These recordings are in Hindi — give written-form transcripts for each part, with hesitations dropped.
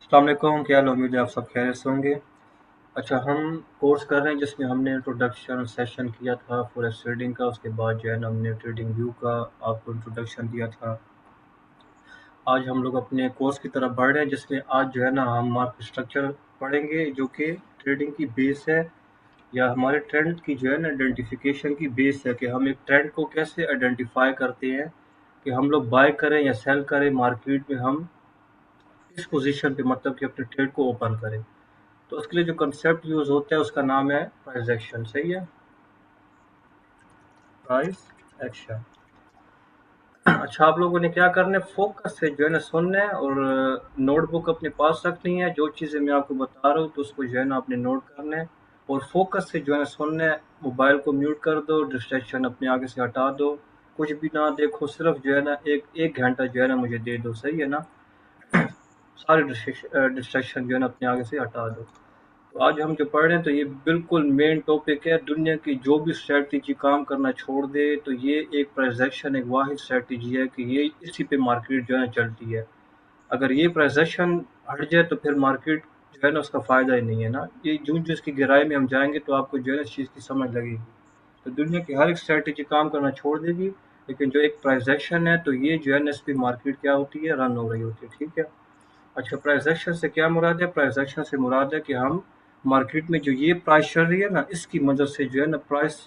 अस्सलाम वालेकुम, क्या हाल है? उम्मीद है आप सब खैरियत से होंगे। अच्छा, हम कोर्स कर रहे हैं जिसमें हमने इंट्रोडक्शन सेशन किया था फॉरेक्स ट्रेडिंग का। उसके बाद जो है ना हमने ट्रेडिंग व्यू का आपको इंट्रोडक्शन दिया था। आज हम लोग अपने कोर्स की तरफ बढ़ रहे हैं जिसमें आज जो है ना हम मार्केट स्ट्रक्चर पढ़ेंगे जो कि ट्रेडिंग की बेस है, या हमारे ट्रेंड की जो है ना आइडेंटिफिकेशन की बेस है कि हम एक ट्रेंड को कैसे आइडेंटिफाई करते हैं कि हम लोग बाय करें या सेल करें मार्केट में, हम किस पोजीशन पे मतलब कि अपने ट्रेड को ओपन करें। तो उसके लिए जो कंसेप्ट यूज होता है उसका नाम है प्राइस एक्शन। सही है, प्राइस एक्शन। अच्छा, आप लोगों ने क्या करना है, फोकस से जो है ना सुनना है और नोटबुक अपने पास रखनी है। जो चीज़ें मैं आपको बता रहा हूँ तो उसको जो है ना आपने नोट करना है और फोकस से जो है ना सुनना है। मोबाइल को म्यूट कर दो, डिस्ट्रैक्शन अपने आगे से हटा दो, कुछ भी ना देखो, सिर्फ जो है ना एक एक घंटा जो है ना मुझे दे दो। सही है ना? सारे डिस्ट्रैक्शन जो है ना अपने आगे से हटा दो। तो आज हम जो पढ़ रहे हैं तो ये बिल्कुल मेन टॉपिक है। दुनिया की जो भी स्ट्रेटजी काम करना छोड़ दे तो ये एक ट्रांजैक्शन, एक वाहिद स्ट्रेटजी है कि ये इसी पे मार्केट जो है चलती है। अगर ये ट्रांजैक्शन हट जाए तो फिर मार्केट जो है ना उसका फ़ायदा ही नहीं है ना। ये जून जो इसकी गहराई में हम जाएंगे तो आपको जो है ना इस चीज़ की समझ लगेगी। तो दुनिया की हर एक स्ट्रेटजी काम करना छोड़ देगी, लेकिन जो एक ट्रांजैक्शन है तो ये जो है ना इस पर मार्केट क्या होती है, रन हो रही होती है। ठीक है। अच्छा, प्राइस एक्शन से क्या मुराद है? प्राइस एक्शन से मुराद है कि हम मार्केट में जो ये प्राइस चल रही है ना, इसकी मदद से जो है ना प्राइस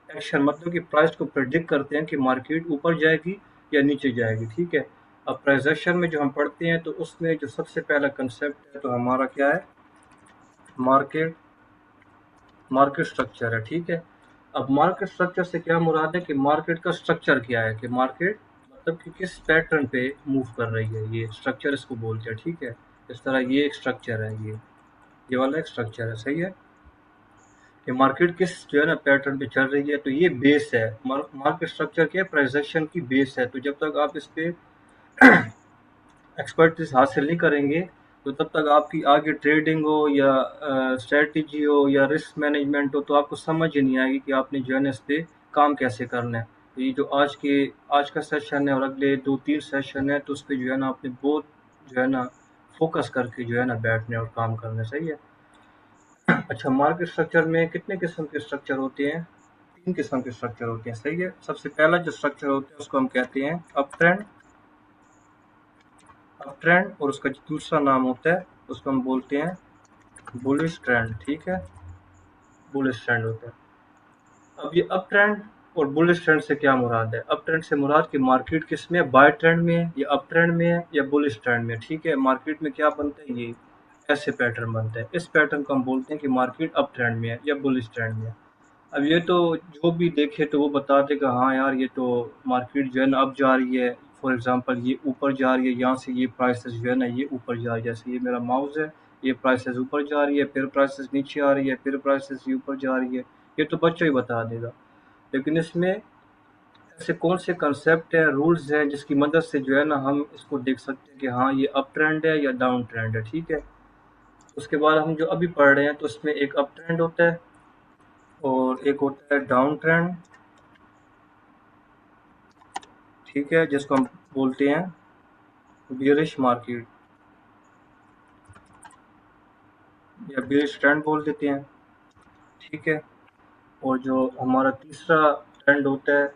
एक्शन मतलब कि प्राइस को प्रेडिक्ट करते हैं कि मार्केट ऊपर जाएगी या नीचे जाएगी। ठीक है। अब प्राइस एक्शन में जो हम पढ़ते हैं तो उसमें जो सबसे पहला कंसेप्ट है तो हमारा क्या है, मार्केट मार्केट स्ट्रक्चर है। ठीक है। अब मार्केट स्ट्रक्चर से क्या मुराद है कि मार्केट का स्ट्रक्चर क्या है, कि मार्केट मतलब कि किस पैटर्न पे मूव कर रही है, ये स्ट्रक्चर इसको बोलते हैं। ठीक है। इस तरह ये एक स्ट्रक्चर है, ये वाला एक स्ट्रक्चर है। सही है। कि मार्केट किस जो है ना पैटर्न पे चल रही है, तो ये बेस है। मार्केट स्ट्रक्चर क्या है, प्राइजेशन की बेस है। तो जब तक आप इस पे एक्सपर्टीज हासिल नहीं करेंगे तो तब तक आपकी आगे ट्रेडिंग हो या स्ट्रेटजी हो या रिस्क मैनेजमेंट हो तो आपको समझ ही नहीं आएगी कि आपने जो है ना इस पे काम कैसे करना है। तो ये जो आज का सेशन है और अगले 2-3 सेशन है तो उस पे जो है ना आपने बहुत जो है ना फोकस करके जो है ना बैठने और काम करना। सही है। अच्छा, मार्केट स्ट्रक्चर में कितने किस्म के स्ट्रक्चर होते हैं? 3 किस्म के स्ट्रक्चर होते हैं। सही है। सबसे पहला जो स्ट्रक्चर होता है उसको हम कहते हैं अप ट्रेंड, और उसका जो दूसरा नाम होता है उसको हम बोलते हैं बुलिश ट्रेंड। ठीक है। बुलिश ट्रेंड होता है। अब ये अप ट्रेंड और बुलिश ट्रेंड से क्या मुराद है? अप ट्रेंड से मुराद कि मार्केट किस में है, बाय ट्रेंड में है या अप ट्रेंड में है या बुलिश ट्रेंड में है। ठीक है। मार्केट में क्या बनता है, ये ऐसे पैटर्न बनता है। इस पैटर्न को हम बोलते हैं कि मार्केट अप ट्रेंड में है या बुलिश ट्रेंड में है। अब ये तो जो भी देखे तो वो बता देगा हाँ यार ये तो मार्केट जो है ना अब जा रही है। फॉर एग्जांपल ये ऊपर जा रही है, यहाँ से ये प्राइसेस जो है ना ये ऊपर जा रही है। जैसे ये मेरा माउस है, ये प्राइसेस ऊपर जा रही है, फिर प्राइसेस नीचे आ रही है, फिर प्राइसेस ये ऊपर जा रही है। ये तो बच्चा ही बता देगा। लेकिन इसमें ऐसे कौन से कंसेप्ट हैं, रूल्स हैं जिसकी मदद से जो है ना हम इसको देख सकते हैं कि हाँ ये अप ट्रेंड है या डाउन ट्रेंड है। ठीक है। उसके बाद हम जो अभी पढ़ रहे हैं तो उसमें एक अप ट्रेंड होता है और एक होता है डाउन ट्रेंड। ठीक है। जिसको हम बोलते हैं बियरिश मार्केट या बियरिश ट्रेंड बोल देते हैं। ठीक है। और जो हमारा तीसरा ट्रेंड होता है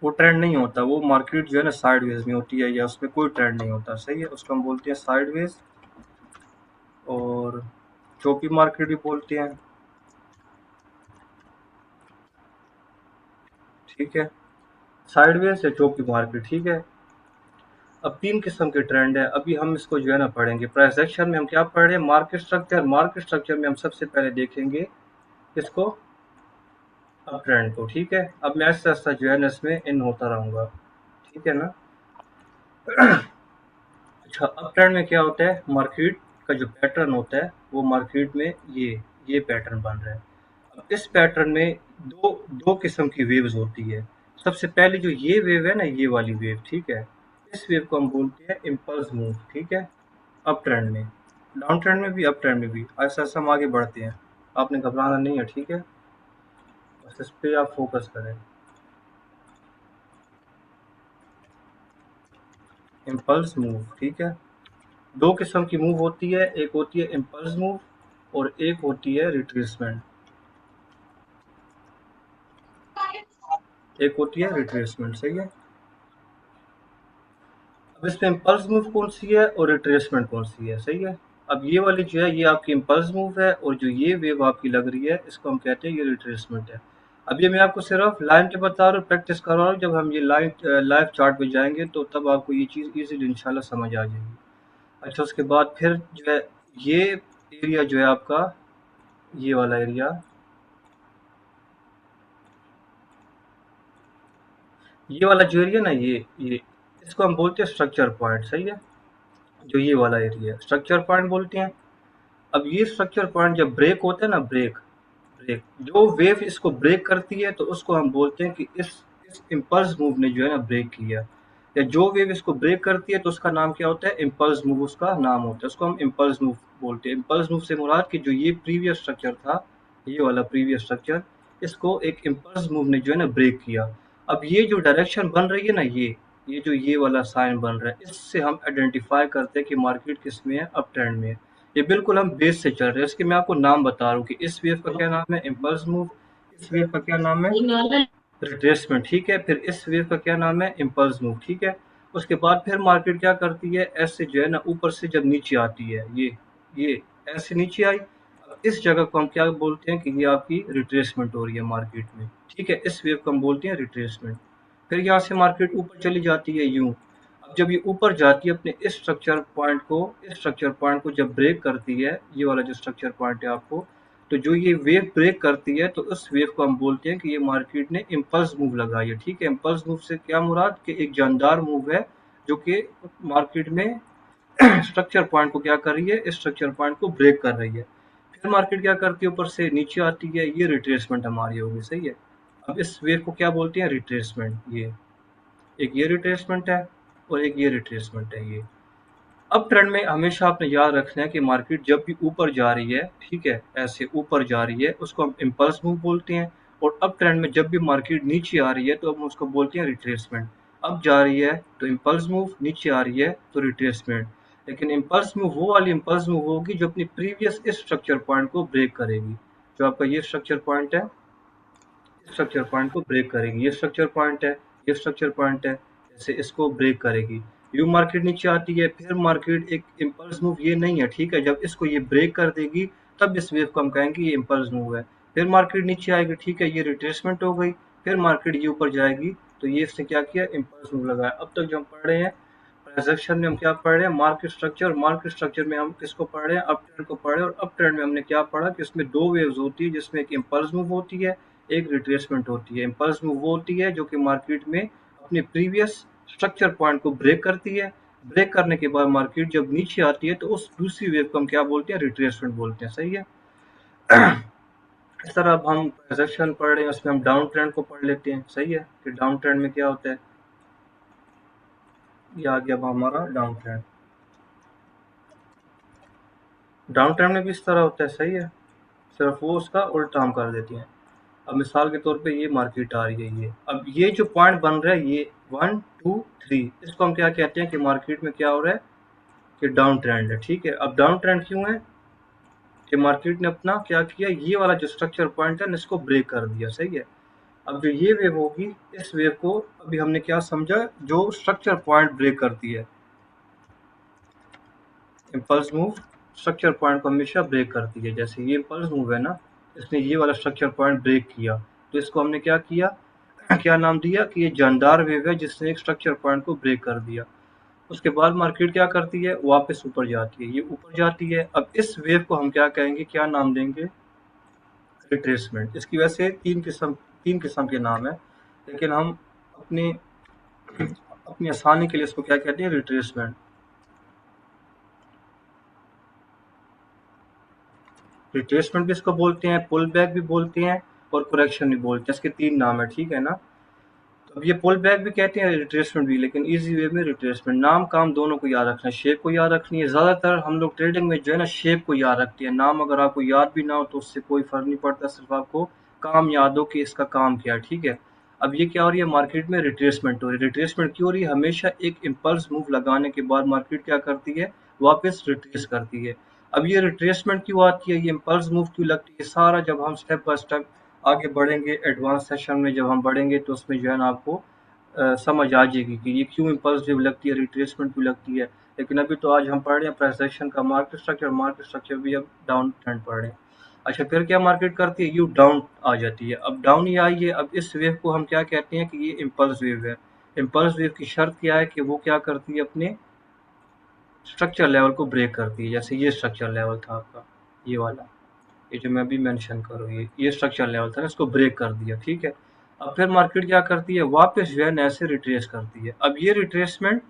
वो ट्रेंड नहीं होता, वो मार्केट जो है ना साइडवेज में होती है या उसमें कोई ट्रेंड नहीं होता। सही है। उसको हम बोलते हैं साइडवेज और चौपी मार्केट भी बोलते हैं। ठीक है। साइडवेज या चौपी मार्केट। ठीक है। अब 3 किस्म के ट्रेंड है, अभी हम इसको जो है ना पढ़ेंगे। प्राइस एक्शन में हम क्या पढ़ रहे हैं, मार्केट स्ट्रक्चर। मार्केट स्ट्रक्चर में हम सबसे पहले देखेंगे इसको अप ट्रेंड को। ठीक है। अब मैं ऐसा ऐसा जो है ना इसमें इन होता रहूंगा। ठीक है ना। अच्छा, अप ट्रेंड में क्या होता है, मार्केट का जो पैटर्न होता है वो मार्केट में ये पैटर्न बन रहा है। अब इस पैटर्न में दो दो किस्म की वेव्स होती है। सबसे पहले जो ये वेव है ना, ये वाली वेव। ठीक है। इस वेव को हम बोलते हैं इम्पल्स मूव। ठीक है। अप ट्रेंड में, डाउन ट्रेंड में भी, अप ट्रेंड में भी। ऐसा ऐसा हम आगे बढ़ते हैं, आपने घबराना नहीं है। ठीक है। बस इस पे आप फोकस करें। Impulse move. ठीक है। दो किस्म की मूव होती है, एक होती है इम्पल्स मूव और एक होती है रिट्रेसमेंट। एक होती है रिट्रेसमेंट, सही है। अब इसमें इम्पल्स मूव कौन सी है और रिट्रेसमेंट कौन सी है, सही है। अब ये वाली जो है ये आपकी इम्पल्स मूव है और जो ये वेव आपकी लग रही है इसको हम कहते हैं ये रिट्रेसमेंट है। अब ये मैं आपको सिर्फ लाइन पे बता रहा हूँ, प्रैक्टिस कर रहा हूँ। जब हम ये लाइन लाइव चार्ट पे जाएंगे तो तब आपको ये चीज़ इजीली इंशाल्लाह समझ आ जाएगी। अच्छा, उसके बाद फिर जो है ये एरिया जो है आपका, ये वाला एरिया, ये वाला जो एरिया ना, ये इसको हम बोलते हैं स्ट्रक्चर पॉइंट, सही है। जो ये वाला एरिया स्ट्रक्चर पॉइंट बोलते हैं। अब ये स्ट्रक्चर पॉइंट जब ब्रेक होता है ना, ब्रेक ब्रेक जो वेव इसको ब्रेक करती है तो उसको हम बोलते हैं कि इस इम्पल्स मूव ने जो है ना ब्रेक किया। या जो वेव इसको ब्रेक करती है तो उसका नाम क्या होता है, इम्पल्स मूव उसका नाम होता है, उसको हम इम्पल्स मूव बोलते हैं। इम्पल्स मूव से मुराद कि जो ये प्रीवियस स्ट्रक्चर था, ये वाला प्रीवियस स्ट्रक्चर, इसको एक इम्पल्स मूव ने जो है ना ब्रेक किया। अब ये जो डायरेक्शन बन रही है ना, ये जो ये वाला साइन बन रहा है, इससे हम आइडेंटिफाई करते हैं कि मार्केट किस में है, अप ट्रेंड में है। ये बिल्कुल हम बेस से चल रहे हैं। इसके मैं आपको नाम बता रहा हूँ कि इस वेव का क्या नाम है, इम्पल्स मूव। इस वेव का क्या नाम है, रिट्रेसमेंट, ठीक है। फिर इस वेव का क्या नाम है, इम्पल्स मूव, ठीक है। उसके बाद फिर मार्केट क्या करती है, ऐसे जो है ना ऊपर से जब नीचे आती है, ये ऐसे नीचे आई। अब इस जगह को हम क्या बोलते हैं कि ये आपकी रिट्रेसमेंट हो रही है मार्केट में, ठीक है। इस वेव को हम बोलते हैं रिट्रेसमेंट। फिर यहाँ से मार्केट ऊपर चली जाती है यूं। अब जब ये ऊपर जाती है अपने इस स्ट्रक्चर पॉइंट को जब ब्रेक करती है, ये वाला जो स्ट्रक्चर पॉइंट है आपको, तो जो ये वेव ब्रेक करती है तो उस वेव को हम बोलते हैं कि ये मार्केट ने इम्पल्स मूव लगाई है, ठीक है। इम्पल्स मूव से क्या मुराद कि एक जानदार मूव है जो कि मार्केट में स्ट्रक्चर पॉइंट को क्या कर रही है, इस स्ट्रक्चर पॉइंट को ब्रेक कर रही है। फिर मार्केट क्या करती है, ऊपर से नीचे आती है, ये रिट्रेसमेंट हमारी होगी, सही है। अब इस वेव को क्या बोलते हैं, रिट्रेसमेंट। ये एक ये रिट्रेसमेंट है और एक ये रिट्रेसमेंट है। ये अप ट्रेंड में हमेशा आपने याद रखना है कि मार्केट जब भी ऊपर जा रही है, ठीक है, ऐसे ऊपर जा रही है, उसको हम इम्पल्स मूव बोलते हैं। और अप ट्रेंड में जब भी मार्केट नीचे आ रही है तो हम उसको बोलते हैं रिट्रेसमेंट। अब जा रही है तो इम्पल्स मूव, नीचे आ रही है तो रिट्रेसमेंट। लेकिन इम्पल्स मूव वो वाली इम्पल्स मूव होगी जो अपनी प्रीवियस इस स्ट्रक्चर पॉइंट को ब्रेक करेगी। जो आपका ये स्ट्रक्चर पॉइंट है, स्ट्रक्चर पॉइंट को ब्रेक करेगी। ये स्ट्रक्चर पॉइंट है, ये स्ट्रक्चर पॉइंट है, जैसे इसको ब्रेक करेगी। यू मार्केट नीचे आती है, फिर मार्केट एक इम्पल्स मूव ये नहीं है, ठीक है। जब इसको ये ब्रेक कर देगी तब इस वेव को हम कहेंगे ये इम्पल्स मूव है। फिर मार्केट नीचे आएगी, ठीक है, ये रिट्रेसमेंट हो गई। फिर मार्केट ये ऊपर जाएगी तो ये इसने क्या किया, इम्पल्स मूव लगाया। अब तक जो हम पढ़ रहे हैं ट्रांजेक्शन में, हम क्या पढ़ रहे हैं, मार्केट स्ट्रक्चर में हम किसको पढ़ रहे हैं, अप ट्रेंड को पढ़ रहे हैं। और अप ट्रेंड में हमने क्या पढ़ा कि उसमें दो वेव्स होती है, जिसमें एक इम्पल्स मूव होती है, एक रिट्रेसमेंट होती है। इम्पल्स मूव वो होती है जो कि मार्केट में अपने प्रीवियस स्ट्रक्चर पॉइंट को ब्रेक करती है। ब्रेक करने के बाद मार्केट जब नीचे आती है तो उस दूसरी वेव को हम क्या बोलते हैं, रिट्रेसमेंट बोलते हैं, सही है। इस तरह अब हम ट्रांजेक्शन पढ़ रहे हैं, उसमें हम डाउन ट्रेंड को पढ़ लेते हैं, सही है, कि डाउन ट्रेंड में क्या होता है। ये आ गया अब हमारा डाउन ट्रेंड। डाउन ट्रेंड में भी इस तरह होता है, सही है, सिर्फ वो उसका उल्टा हम कर देते हैं। अब मिसाल के तौर पे ये मार्केट आ रही है, ये अब ये जो पॉइंट बन रहा है, ये 1 2 3, इसको हम क्या कहते हैं कि मार्केट में क्या हो रहा है कि डाउन ट्रेंड है, ठीक है। अब डाउन ट्रेंड क्यों है कि मार्केट ने अपना क्या किया, ये वाला जो स्ट्रक्चर पॉइंट है इसको ब्रेक कर दिया, सही है। अब जो ये वेव होगी, इस वेव को अभी हमने क्या समझा, जो स्ट्रक्चर पॉइंट ब्रेक करती है, इम्पल्स मूव स्ट्रक्चर पॉइंट को हमेशा ब्रेक करती है। जैसे ये इम्पल्स मूव है ना, इसने ये वाला स्ट्रक्चर पॉइंट ब्रेक किया तो इसको हमने क्या किया, क्या नाम दिया कि ये जानदार वेव है जिसने एक स्ट्रक्चर पॉइंट को ब्रेक कर दिया। उसके बाद मार्केट क्या करती है, वापस ऊपर जाती है, ये ऊपर जाती है। अब इस वेव को हम क्या कहेंगे, क्या नाम देंगे, रिट्रेसमेंट। इसकी वैसे तीन किस्म के नाम है, लेकिन हम अपने अपनी आसानी के लिए इसको क्या कहते हैं, रिट्रेसमेंट। रिट्रेसमेंट भी इसको बोलते हैं, पुल बैक भी बोलते हैं और करेक्शन भी बोलते हैं। इसके तीन नाम है, ठीक है ना। तो अब ये पुल बैक भी कहते हैं, रिट्रेसमेंट भी, लेकिन इजी वे में रिट्रेसमेंट। नाम काम दोनों को याद रखना है, शेप को याद रखनी है। ज़्यादातर हम लोग ट्रेडिंग में जो है ना शेप को याद रखते हैं, नाम अगर आपको याद भी ना हो तो उससे कोई फर्क नहीं पड़ता, सिर्फ आपको काम याद हो कि इसका काम क्या है, ठीक है। अब ये क्या हो रही है, मार्केट में रिट्रेसमेंट हो रही है। रिट्रेसमेंट क्यों हो रही है, हमेशा एक इम्पल्स मूव लगाने के बाद मार्केट क्या करती है, वापस रिट्रेस करती है। अब ये रिट्रेसमेंट क्यों आती है, ये इम्पल्स मूव क्यों लगती है, सारा जब हम स्टेप बाय स्टेप आगे बढ़ेंगे एडवांस सेशन में, जब हम बढ़ेंगे तो उसमें जो है ना आपको समझ आ जाएगी कि ये क्यों इम्पल्स वेव लगती है, रिट्रेसमेंट क्यों लगती है। लेकिन अभी तो आज हम पढ़ रहे हैं प्राइस एक्शन का मार्केट स्ट्रक्चर भी अब डाउन ट्रेंड पढ़ रहे हैं। अच्छा, फिर क्या मार्केट करती है, यू डाउन आ जाती है। अब डाउन ही आई है, अब इस वेव को हम क्या कहते हैं कि ये इम्पल्स वेव है। इम्पल्स वेव की शर्त क्या है कि वो क्या करती है, अपने स्ट्रक्चर लेवल को ब्रेक करती है। जैसे ये स्ट्रक्चर लेवल था आपका, ये वाला, ये जो मैं अभी मेंशन करूँ, ये स्ट्रक्चर लेवल था ना, इसको ब्रेक कर दिया, ठीक है। अब फिर मार्केट क्या करती है, वापस जो है ना ऐसे रिट्रेस करती है। अब ये रिट्रेसमेंट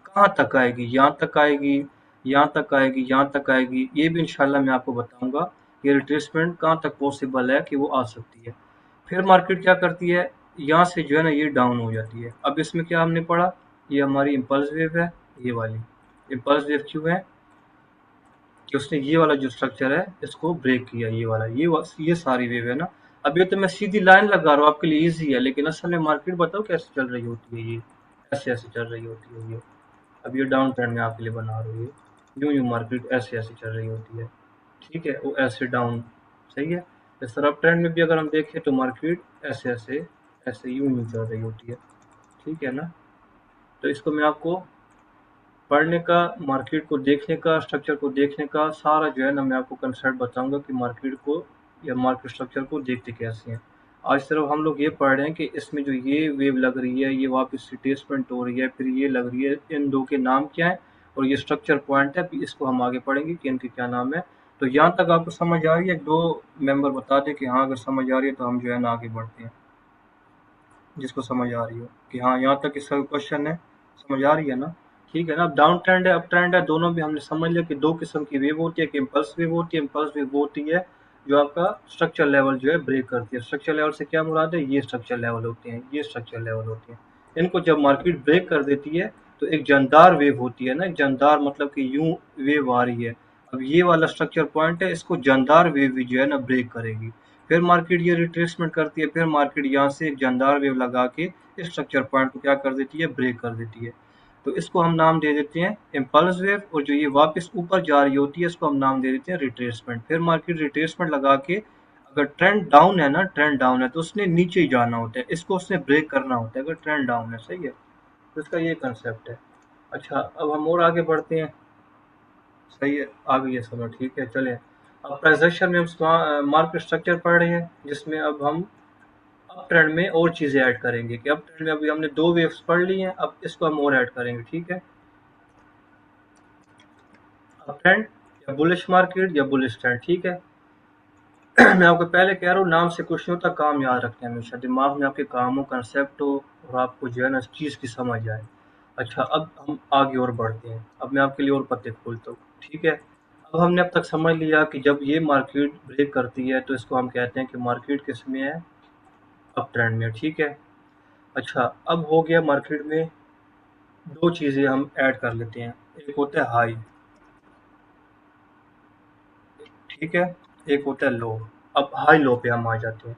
कहाँ तक आएगी, यहाँ तक आएगी, यहाँ तक आएगी, यहाँ तक आएगी, ये भी इंशाल्लाह मैं आपको बताऊंगा ये रिट्रेसमेंट कहाँ तक पॉसिबल है कि वो आ सकती है। फिर मार्केट क्या करती है, यहाँ से जो है ना ये डाउन हो जाती है। अब इसमें क्या हमने पढ़ा, ये हमारी इम्पल्स वेव है, ये वाली इम्पल्स वेव क्यों है कि उसने ये वाला जो स्ट्रक्चर है इसको ब्रेक किया, ये वाला, ये सारी वेव है ना। अब ये तो मैं सीधी लाइन लगा रहा हूँ आपके लिए इजी है, लेकिन असल में मार्केट बताओ कैसे चल रही होती है, ये ऐसे ऐसे चल रही होती है ये। अब ये डाउन ट्रेंड में आपके लिए बना रहा हूँ, ये यूं यूं मार्केट ऐसे ऐसे चल रही होती है, ठीक है, वो ऐसे डाउन, सही है। इस तरह ट्रेंड में भी अगर हम देखें तो मार्केट ऐसे ऐसे ऐसे यूं यूं चल रही होती है, ठीक है ना। तो इसको मैं आपको पढ़ने का, मार्केट को देखने का, स्ट्रक्चर को देखने का सारा जो है ना मैं आपको कंसेप्ट बताऊंगा कि मार्केट को या मार्केट स्ट्रक्चर को देखते कैसे हैं। आज सिर्फ हम लोग ये पढ़ रहे हैं कि इसमें जो ये वेव लग रही है ये वापस रिट्रेसमेंट हो रही है, फिर ये लग रही है, इन दो के नाम क्या है और ये स्ट्रक्चर पॉइंट है, फिर इसको हम आगे पढ़ेंगे कि इनके क्या नाम है। तो यहाँ तक आपको समझ आ रही है, दो मेंबर बता दें कि हाँ अगर समझ आ रही है तो हम जो है ना आगे बढ़ते हैं, जिसको समझ आ रही हो कि हाँ यहाँ तक इसका क्वेश्चन है, समझ आ रही है ना। ठीक है ना। अब डाउन ट्रेंड है, अप ट्रेंड है, दोनों भी हमने समझ लिया कि दो किस्म की वेव होती है, कि इम्पल्स वेव होती है, इम्पल्स वेव होती है जो आपका स्ट्रक्चर लेवल जो है ब्रेक करती है। स्ट्रक्चर लेवल से क्या मुराद है, ये स्ट्रक्चर लेवल होते हैं, ये स्ट्रक्चर लेवल होते हैं। इनको जब मार्केट ब्रेक कर देती है तो एक जानदार वेव होती है ना, एक जानदार मतलब कि यूं वेव आ रही है। अब ये वाला स्ट्रक्चर पॉइंट है, इसको जानदार वेव भी जो है ना ब्रेक करेगी। फिर मार्केट ये रिट्रेसमेंट करती है, फिर मार्केट यहाँ से एक जानदार वेव लगा के इस स्ट्रक्चर पॉइंट को क्या कर देती है, ब्रेक कर देती है। तो इसको हम नाम दे देते हैं इम्पल्स वेव, और जो ये वापस ऊपर जा रही होती है इसको हम नाम दे देते हैं रिट्रेसमेंट। फिर मार्केट रिट्रेसमेंट लगा के, अगर ट्रेंड डाउन है ना, ट्रेंड डाउन है तो उसने नीचे ही जाना होता है, इसको उसने ब्रेक करना होता है अगर ट्रेंड डाउन है, सही है। तो इसका ये कंसेप्ट है। अच्छा, अब हम और आगे बढ़ते हैं, सही है, आ गई है समझ, ठीक है, चले। अब प्रेजेंटेशन में हम मार्केट स्ट्रक्चर पढ़ रहे हैं, जिसमें अब हम अप ट्रेंड में और चीजें ऐड करेंगे कि अप ट्रेंड में अभी हमने दो वेव्स पढ़ ली हैं, अब इसको हम और ऐड करेंगे, ठीक है। अप ट्रेंड या बुलिश मार्केट या बुलिश ट्रेंड, ठीक है। मैं आपको पहले कह रहा हूँ, नाम से कुछ नहीं होता, काम याद रखते हैं हमेशा, दिमाग में आपके काम हो, कंसेप्ट हो, और आपको जो है ना इस चीज की समझ आए। अच्छा, अब हम आगे और बढ़ते हैं, अब मैं आपके लिए और पत्ते खोलता हूँ, ठीक है। अब हमने अब तक समझ लिया कि जब ये मार्केट ब्रेक करती है तो इसको हम कहते हैं कि मार्केट किस में है, अप ट्रेंड में, ठीक है। अच्छा, अब हो गया मार्केट में दो चीजें हम ऐड कर लेते हैं, एक होता है हाई, ठीक है, एक होता है लो। अब हाई लो पे हम आ जाते हैं।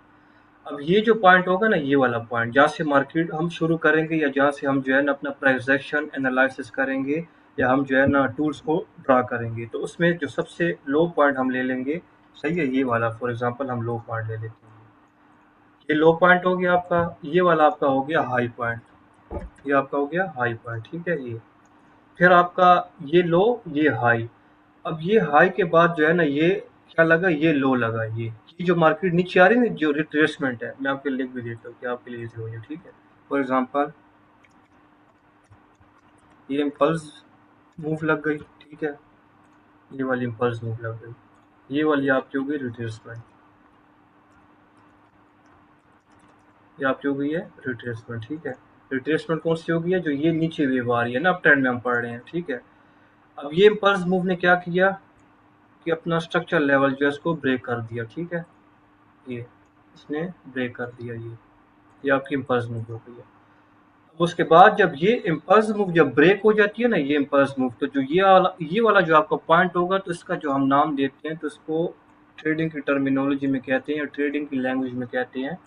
अब ये जो पॉइंट होगा ना, ये वाला पॉइंट जहाँ से मार्केट हम शुरू करेंगे, या जहाँ से हम जो है ना अपना प्राइजेक्शन एनालिसिस करेंगे, या हम जो है ना टूल्स को ड्रा करेंगे, तो उसमें जो सबसे लो पॉइंट हम ले लेंगे, सही है, ये वाला फॉर एग्जांपल हम लो पॉइंट ले लेते हैं। ये लो पॉइंट हो गया आपका, ये वाला आपका हो गया हाई पॉइंट, ये आपका हो गया हाई पॉइंट, ठीक है। ये फिर आपका ये लो, ये हाई। अब ये हाई के बाद जो है ना ये क्या लगा, ये लो लगा, ये जो मार्केट नीचे आ रही है ना, जो रिट्रेसमेंट है, मैं आपके लिख भी देता हूँ कि आपके लिए इजी हो जाए, ठीक है। फॉर एग्जांपल ये इम्पल्स मूव लग गई, ठीक है, ये वाली इम्पल्स मूव लग गई, ये वाली आपकी हो गई रिट्रेसमेंट, ये आपकी हो गई है रिट्रेसमेंट, ठीक है। रिट्रेसमेंट कौन सी हो गई है, जो ये नीचे वेव आ रही है ना, अप ट्रेंड में हम पढ़ रहे हैं, ठीक है। अब ये इम्पल्स मूव ने क्या किया कि अपना स्ट्रक्चर लेवल जो है इसको ब्रेक कर दिया, ठीक है, ये इसने ब्रेक कर दिया, ये आपकी इम्पल्स मूव हो गई है। अब उसके बाद जब ये इम्पल्स मूव जब ब्रेक हो जाती है ना, ये इम्पल्स मूव, तो जो ये वाला जो आपका पॉइंट होगा, तो इसका जो हम नाम देते हैं तो इसको ट्रेडिंग की टर्मिनोलॉजी में कहते हैं, या ट्रेडिंग की लैंग्वेज में कहते हैं,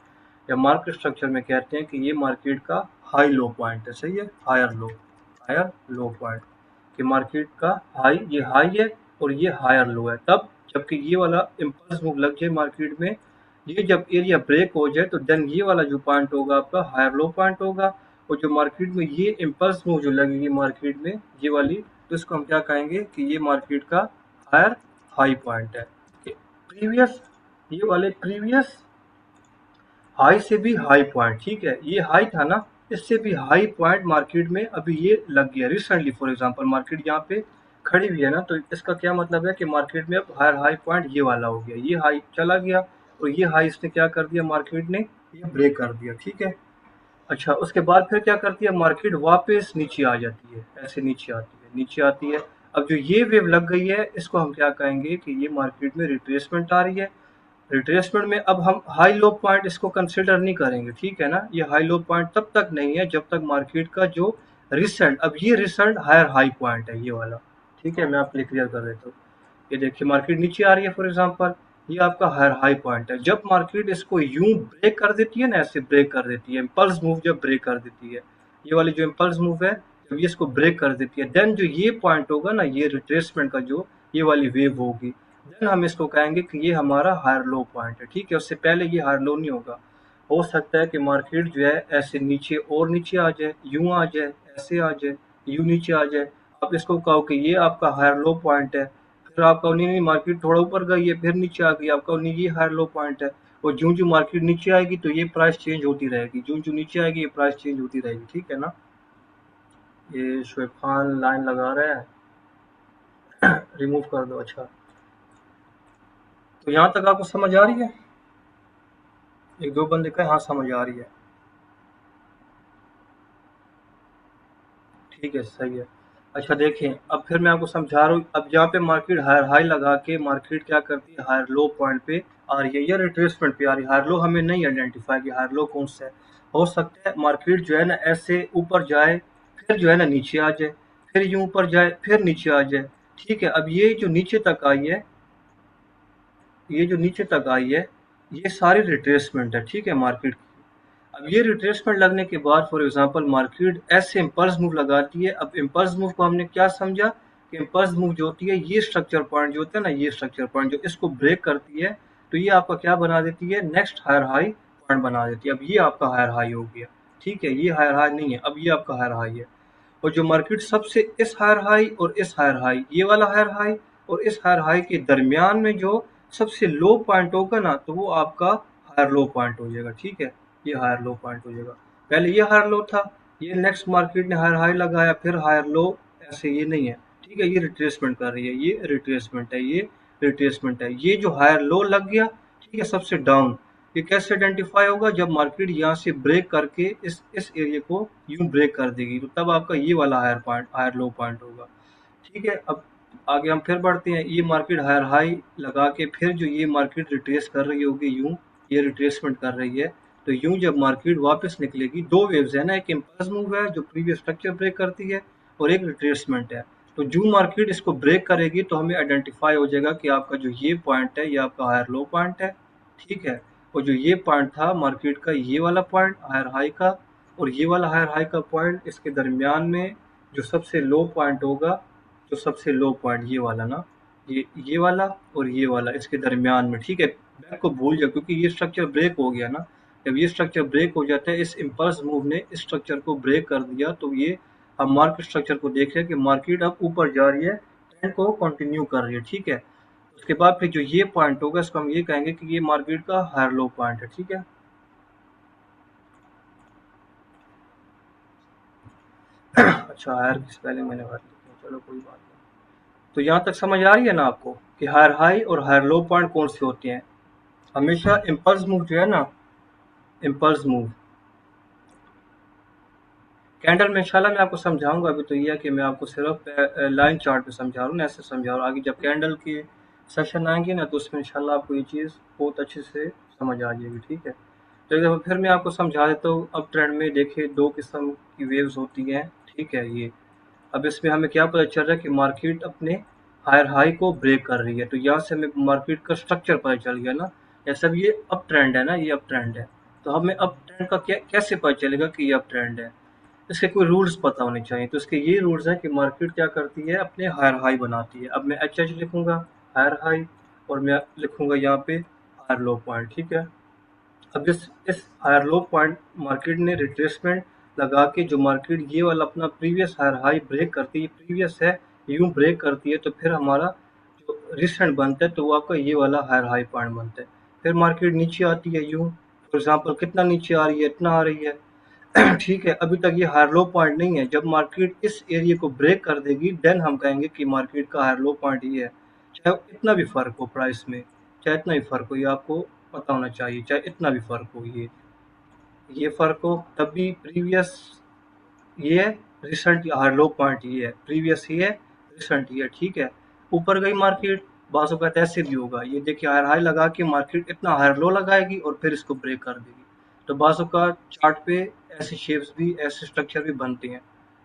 या मार्केट स्ट्रक्चर में कहते हैं कि ये मार्केट का हाई लो पॉइंट है, सही है, हायर लो पॉइंट। कि मार्केट का हाई, ये हाई है और ये हायर लो है, तब जबकि ये वाला इम्पल्स मूव लग जाए मार्केट में, ये जब एरिया ब्रेक हो जाए तो देन ये वाला जो पॉइंट होगा आपका हायर लो पॉइंट होगा। और जो मार्केट में ये इम्पल्स मूव जो लगेगी मार्केट में ये वाली, तो इसको हम क्या कहेंगे कि ये मार्केट का हायर हाई पॉइंट है। प्रीवियस, ये वाले प्रीवियस हाई से भी हाई पॉइंट, ठीक है, ये हाई था ना, इससे भी हाई पॉइंट मार्केट में अभी ये लग गया रिसेंटली। फॉर एग्जांपल मार्केट यहाँ पे खड़ी हुई है ना, तो इसका क्या मतलब है कि मार्केट में अब हायर हाई पॉइंट ये वाला हो गया, ये हाई चला गया और ये हाई इसने क्या कर दिया, मार्केट ने ये ब्रेक कर दिया, ठीक है। अच्छा, उसके बाद फिर क्या करती है मार्केट, वापस नीचे आ जाती है, ऐसे नीचे आती है, नीचे आती है। अब जो ये वेव लग गई है इसको हम क्या कहेंगे कि ये मार्केट में रिट्रेसमेंट आ रही है। रिट्रेसमेंट में अब हम हाई लो पॉइंट इसको कंसिडर नहीं करेंगे, ठीक है ना, ये हाई लो पॉइंट तब तक नहीं है जब तक मार्केट का जो रिसेंट, अब ये रिसेंट हायर हाई पॉइंट है ये वाला, ठीक है, मैं आपके लिए क्लियर कर देता हूँ। ये देखिए मार्केट नीचे आ रही है फॉर एग्जांपल, ये आपका हायर हाई पॉइंट है। जब मार्केट इसको यूं ब्रेक कर देती है ना, ऐसे ब्रेक कर देती है, इम्पल्स मूव जब ब्रेक कर देती है, ये वाली जो इम्पल्स मूव है जब ये इसको ब्रेक कर देती है, देन जो ये पॉइंट होगा ना, ये रिट्रेसमेंट का जो ये वाली वेव होगी, देन हम इसको कहेंगे कि ये हमारा हायर लो पॉइंट है, ठीक है। उससे पहले ये हायर लो नहीं होगा। हो सकता है कि मार्केट जो है ऐसे नीचे और नीचे आ जाए, यूं आ जाए, ऐसे आ जाए, यूं नीचे आ जाए, आप इसको कहो कि ये आपका हायर लो पॉइंट है, फिर आपका नहीं मार्केट थोड़ा ऊपर गई है फिर नीचे आ गई, आपका नहीं ये हायर लो पॉइंट है। और जो जो मार्केट नीचे आएगी तो ये प्राइस चेंज होती रहेगी, जो जो नीचे आएगी ये प्राइस चेंज होती रहेगी, ठीक है ना। ये शोएब खान लाइन लगा रहा है, रिमूव कर दो। अच्छा, तो यहाँ तक आपको समझ आ रही है? एक दो बंदे कहे हाँ समझ आ रही है, ठीक है, सही है। अच्छा देखिए, अब फिर मैं आपको समझा रहा हूँ, अब जहाँ पे मार्केट हायर हाई लगा के मार्केट क्या करती है, हायर लो पॉइंट पे आ रही है या रिट्रेसमेंट पे आ रही है। हायर लो हमें नहीं आइडेंटिफाई कि हायर लो कौन सा है। हो सकता है मार्केट जो है ना ऐसे ऊपर जाए, फिर जो है ना नीचे आ जाए, फिर यूं ऊपर जाए फिर नीचे आ जाए, ठीक है। अब ये जो नीचे तक आई है, ये जो नीचे तक आई है, ये सारी रिट्रेसमेंट है, ठीक है, मार्केट की। अब ये रिट्रेसमेंट लगने के बाद फॉर एग्जांपल मार्केट ऐसे इम्पल्स मूव लगाती है। अब इम्पल्स मूव को हमने क्या समझा कि इम्पल्स मूव जो होती है, ये स्ट्रक्चर पॉइंट जो होता है ना, ये स्ट्रक्चर पॉइंट जो इसको ब्रेक करती है, तो ये आपका क्या बना देती है, नेक्स्ट हायर हाई पॉइंट बना देती है। अब ये आपका हायर हाई हो गया, ठीक है, ये हायर हाई नहीं है, अब ये आपका हायर हाई है। और जो मार्केट सबसे इस हायर हाई और इस हायर हाई, ये वाला हायर हाई और इस हायर हाई के दरमियान में जो सबसे लो पॉइंट होगा ना, तो वो आपका हायर लो पॉइंट हो जाएगा, ठीक है, ये हायर लो पॉइंट हो जाएगा। पहले ये हायर लो था, ये नेक्स्ट मार्केट ने हायर हाई लगाया फिर हायर लो, ऐसे ये नहीं है, ठीक है, ये रिट्रेसमेंट कर रही है, ये रिट्रेसमेंट है, ये रिट्रेसमेंट है। ये जो हायर लो लग गया, ठीक है, सबसे डाउन, ये कैसे आइडेंटिफाई होगा, जब मार्केट यहाँ से ब्रेक करके इस एरिया को यूं ब्रेक कर देगी, तो तब आपका ये वाला higher point, higher low point होगा, ठीक है। अब आगे हम फिर बढ़ते हैं, ये मार्केट हायर हाई लगा के फिर जो ये मार्केट रिट्रेस कर रही होगी यूं, ये रिट्रेसमेंट कर रही है, तो यूं जब मार्केट वापस निकलेगी, दो वेव्स है ना, एक इम्पल्स मूव है जो प्रीवियस स्ट्रक्चर ब्रेक करती है और एक रिट्रेसमेंट है। तो जो मार्केट इसको ब्रेक करेगी तो हमें आइडेंटिफाई हो जाएगा कि आपका जो ये पॉइंट है ये आपका हायर लो पॉइंट है, ठीक है। और जो ये पॉइंट था मार्केट का, ये वाला पॉइंट हायर हाई का और ये वाला हायर हाई का पॉइंट, इसके दरमियान में जो सबसे लो पॉइंट होगा, जो सबसे लो पॉइंट ये वाला ना, ये वाला और ये वाला इसके दरमियान में, ठीक है। बैक को भूल जाओ क्योंकि ये स्ट्रक्चर ब्रेक हो गया ना, जब ये स्ट्रक्चर ब्रेक हो जाता है, इस इम्पल्स मूव ने इस स्ट्रक्चर को ब्रेक कर दिया, तो ये हम मार्केट स्ट्रक्चर को देख रहे हैं कि मार्केट अब ऊपर जा रही है, ट्रेंड को कंटिन्यू कर रही है, ठीक है। उसके बाद फिर जो ये पॉइंट होगा इसको हम ये कहेंगे कि ये मार्केट का हायर लो पॉइंट है, ठीक है। अच्छा, हायर की स्पेलिंग मैंने भर ली है, चलो कोई बात नहीं। तो यहाँ तक समझ आ रही है ना आपको कि हायर हाई और हायर लो पॉइंट कौन से होते हैं। हमेशा इम्पल्स मूव जो है ना, इम्पल्स मूव कैंडल में इंशाल्लाह मैं आपको समझाऊंगा। अभी तो ये है कि मैं आपको सिर्फ लाइन चार्ट पे समझा रहा हूँ ना, ऐसे समझा रहा हूँ। आगे जब कैंडल के सेशन आएंगे ना तो उसमें इंशाल्लाह आपको ये चीज़ बहुत अच्छे से समझ आ जाएगी, ठीक है। तो एक दफ़ा फिर मैं आपको समझा देता हूँ। अब ट्रेंड में देखिए दो किस्म की वेव्स होती हैं, ठीक है। ये अब इसमें हमें क्या पता चल रहा है कि मार्केट अपने हायर हाई को ब्रेक कर रही है, तो यहाँ से हमें मार्केट का स्ट्रक्चर पता चल गया ना। या सब ये अप ट्रेंड है ना, ये अप ट्रेंड है, तो हमें अप ट्रेंड का कैसे पता चलेगा कि ये अप ट्रेंड है। इसके कोई रूल्स पता होने चाहिए। तो इसके ये रूल्स हैं कि मार्केट क्या करती है, अपने हायर हाई बनाती है। अब मैं एच एच लिखूंगा, हायर हाई, और मैं लिखूंगा यहाँ पे हायर लो पॉइंट, ठीक है। अब इस हायर लो पॉइंट मार्केट ने रिट्रेसमेंट लगा के, जो मार्केट ये वाला अपना प्रीवियस हायर हाई ब्रेक करती है, प्रीवियस है, यूं ब्रेक करती है, तो फिर हमारा जो रिसेंट बनता है तो वो आपका ये वाला हायर हाई पॉइंट बनता है। फिर मार्केट नीचे आती है यूं, फॉर एग्जाम्पल कितना नीचे आ रही है, इतना आ रही है। ठीक है, अभी तक ये हायर लो पॉइंट नहीं है। जब मार्केट इस एरिया को ब्रेक कर देगी, देन हम कहेंगे कि मार्केट का हायर लो पॉइंट ये है। चाहे इतना भी फर्क हो प्राइस में, चाहे इतना भी फर्क हो, ये आपको पता होना चाहिए, चाहे इतना भी फर्क हो, ये फर्क हो, तब भी प्रीवियस ये है, रिसेंट हायर लो पॉइंट ये है, प्रीवियस ये है, रिसेंट ये है, ठीक है। ऊपर गई मार्केट, बाजू का ऐसे भी होगा, ये देखिए हायर हाई लगा के मार्केट इतना हायर लो लगाएगी और फिर इसको ब्रेक कर देगी। तो बाजू का चार्ट पे ऐसे शेप्स भी, ऐसे स्ट्रक्चर भी बनते हैं,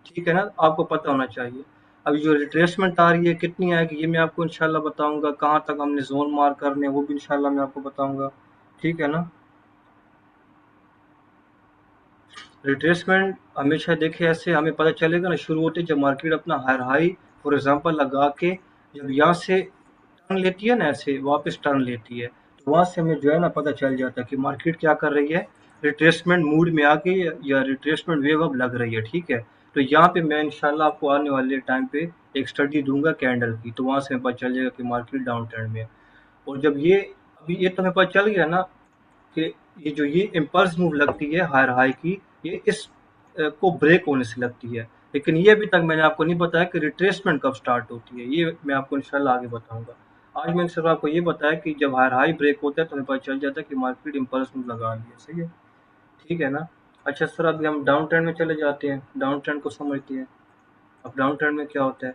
ठीक है ना, आपको पता होना चाहिए। अभी जो रिट्रेसमेंट आ रही है कितनी आएगी, ये मैं आपको इंशाल्लाह बताऊंगा। कहाँ तक हमने जोन मार्क करने हैं वो भी इंशाल्लाह मैं आपको बताऊंगा, ठीक है ना। रिट्रेसमेंट हमेशा देखे ऐसे हमें पता चलेगा ना, शुरू होते जब मार्केट अपना हायर हाई फॉर एग्जांपल लगा के, जब यहाँ से टर्न लेती है ना, ऐसे वापस टर्न लेती है, तो वहां से हमें जो है ना पता चल जाता है कि मार्केट क्या कर रही है, रिट्रेसमेंट मूड में आके या रिट्रेसमेंट वेव अब लग रही है, ठीक है। तो यहाँ पे मैं इंशाल्लाह आपको आने वाले टाइम पे एक स्टडी दूंगा कैंडल की, तो वहां से हमें पता चल जाएगा कि मार्केट डाउन ट्रेंड में है। और जब ये अभी ये तो हमें पता चल गया ना कि ये जो ये इम्पल्स मूव लगती है हायर हाई की, ये इस को ब्रेक होने से लगती है। लेकिन ये अभी तक मैंने आपको नहीं बताया कि रिट्रेसमेंट कब स्टार्ट होती है, ये मैं आपको इंशाल्लाह आगे बताऊंगा। आज मैंने सिर्फ आपको ये बताया कि जब हायर हाई ब्रेक होता है तो हमें पता चल जाता है कि मार्केट इम्पल्स मूव लगा रही है, सही है, ठीक है ना। अच्छा सर, अभी हम डाउन ट्रेंड में चले जाते हैं, डाउन ट्रेंड को समझते हैं। अब डाउन ट्रेंड में क्या होता है,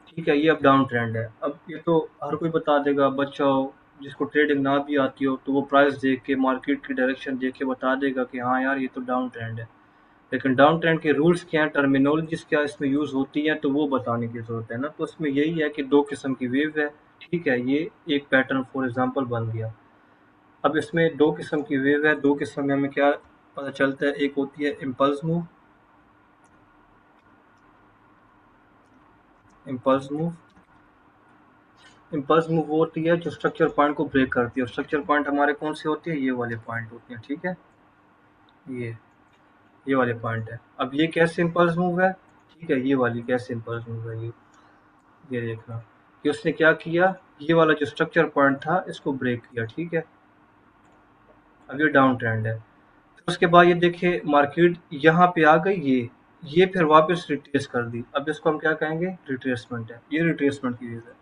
ठीक है, ये अब डाउन ट्रेंड है। अब ये तो हर कोई बता देगा, बच्चा हो जिसको ट्रेडिंग ना भी आती हो, तो वो प्राइस देख के, मार्केट की डायरेक्शन देख के बता देगा कि हाँ यार ये तो डाउन ट्रेंड है। लेकिन डाउन ट्रेंड के रूल्स क्या हैं, टर्मिनोलॉजीज क्या इसमें यूज होती हैं, तो वो बताने की जरूरत है ना। तो उसमें यही है कि दो किस्म की वेव है, ठीक है, ये एक पैटर्न फॉर एग्जांपल बन गया। अब इसमें दो किस्म की वेव है, दो किस्म में हमें क्या पता चलता है, एक होती है impulse move, impulse move, impulse move वो होती है जो स्ट्रक्चर पॉइंट को ब्रेक करती है, और स्ट्रक्चर पॉइंट हमारे कौन से होते हैं, ये वाले पॉइंट होते हैं, ठीक है। ये ये वाले पॉइंट है। अब ये कैसे इम्पल्स मूव है, ठीक है, ये वाली कैसे इम्पल्स मूव है, ये देखना कि उसने क्या किया, ये वाला जो स्ट्रक्चर पॉइंट था इसको ब्रेक किया, ठीक है। अब ये डाउन ट्रेंड है। फिर उसके बाद ये देखिए मार्केट यहाँ पे आ गई, ये फिर वापस रिट्रेस कर दी। अब इसको हम क्या कहेंगे, रिट्रेसमेंट है, ये रिट्रेसमेंट की वेव है।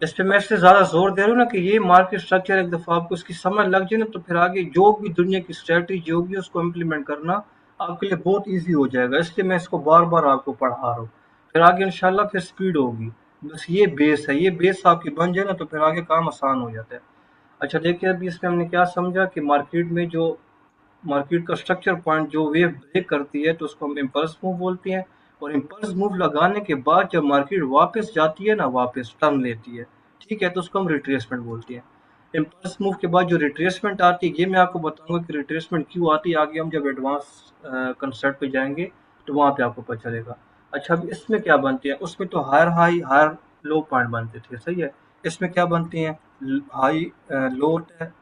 इस पे मैं इससे ज़्यादा ज़ोर दे रहा हूँ ना कि ये मार्केट स्ट्रक्चर एक दफ़ा आपको इसकी समझ लग जाए ना, तो फिर आगे जो भी दुनिया की स्ट्रेटजी होगी उसको इम्प्लीमेंट करना आपके लिए बहुत ईजी हो जाएगा। इसलिए मैं इसको बार बार आपको पढ़ा रहा हूँ, फिर आगे इंशाल्लाह फिर स्पीड होगी। बस ये बेस है, ये बेस आपकी बन जाए ना तो फिर आगे काम आसान हो जाता है। अच्छा देखिए, अभी इसमें हमने क्या समझा कि मार्केट में जो मार्केट का स्ट्रक्चर पॉइंट जो वेव ब्रेक करती है तो उसको हम इम्पल्स मूव बोलते हैं। और इम्पल्स मूव लगाने के बाद जब मार्केट वापस जाती है ना, वापस टर्न लेती है, ठीक है, तो उसको हम रिट्रेसमेंट बोलते हैं। इम्पल्स मूव के बाद जो रिट्रेसमेंट आती है, ये मैं आपको बताऊंगा कि रिट्रेसमेंट क्यों आती है, आगे हम जब एडवांस कंसेप्ट पे जाएंगे तो वहां पे आपको पता चलेगा। अच्छा, अब इसमें क्या बनते हैं, उसमें तो higher high higher low point बनते थे, सही है। इसमें क्या बनते हैं, हाई लो होता है,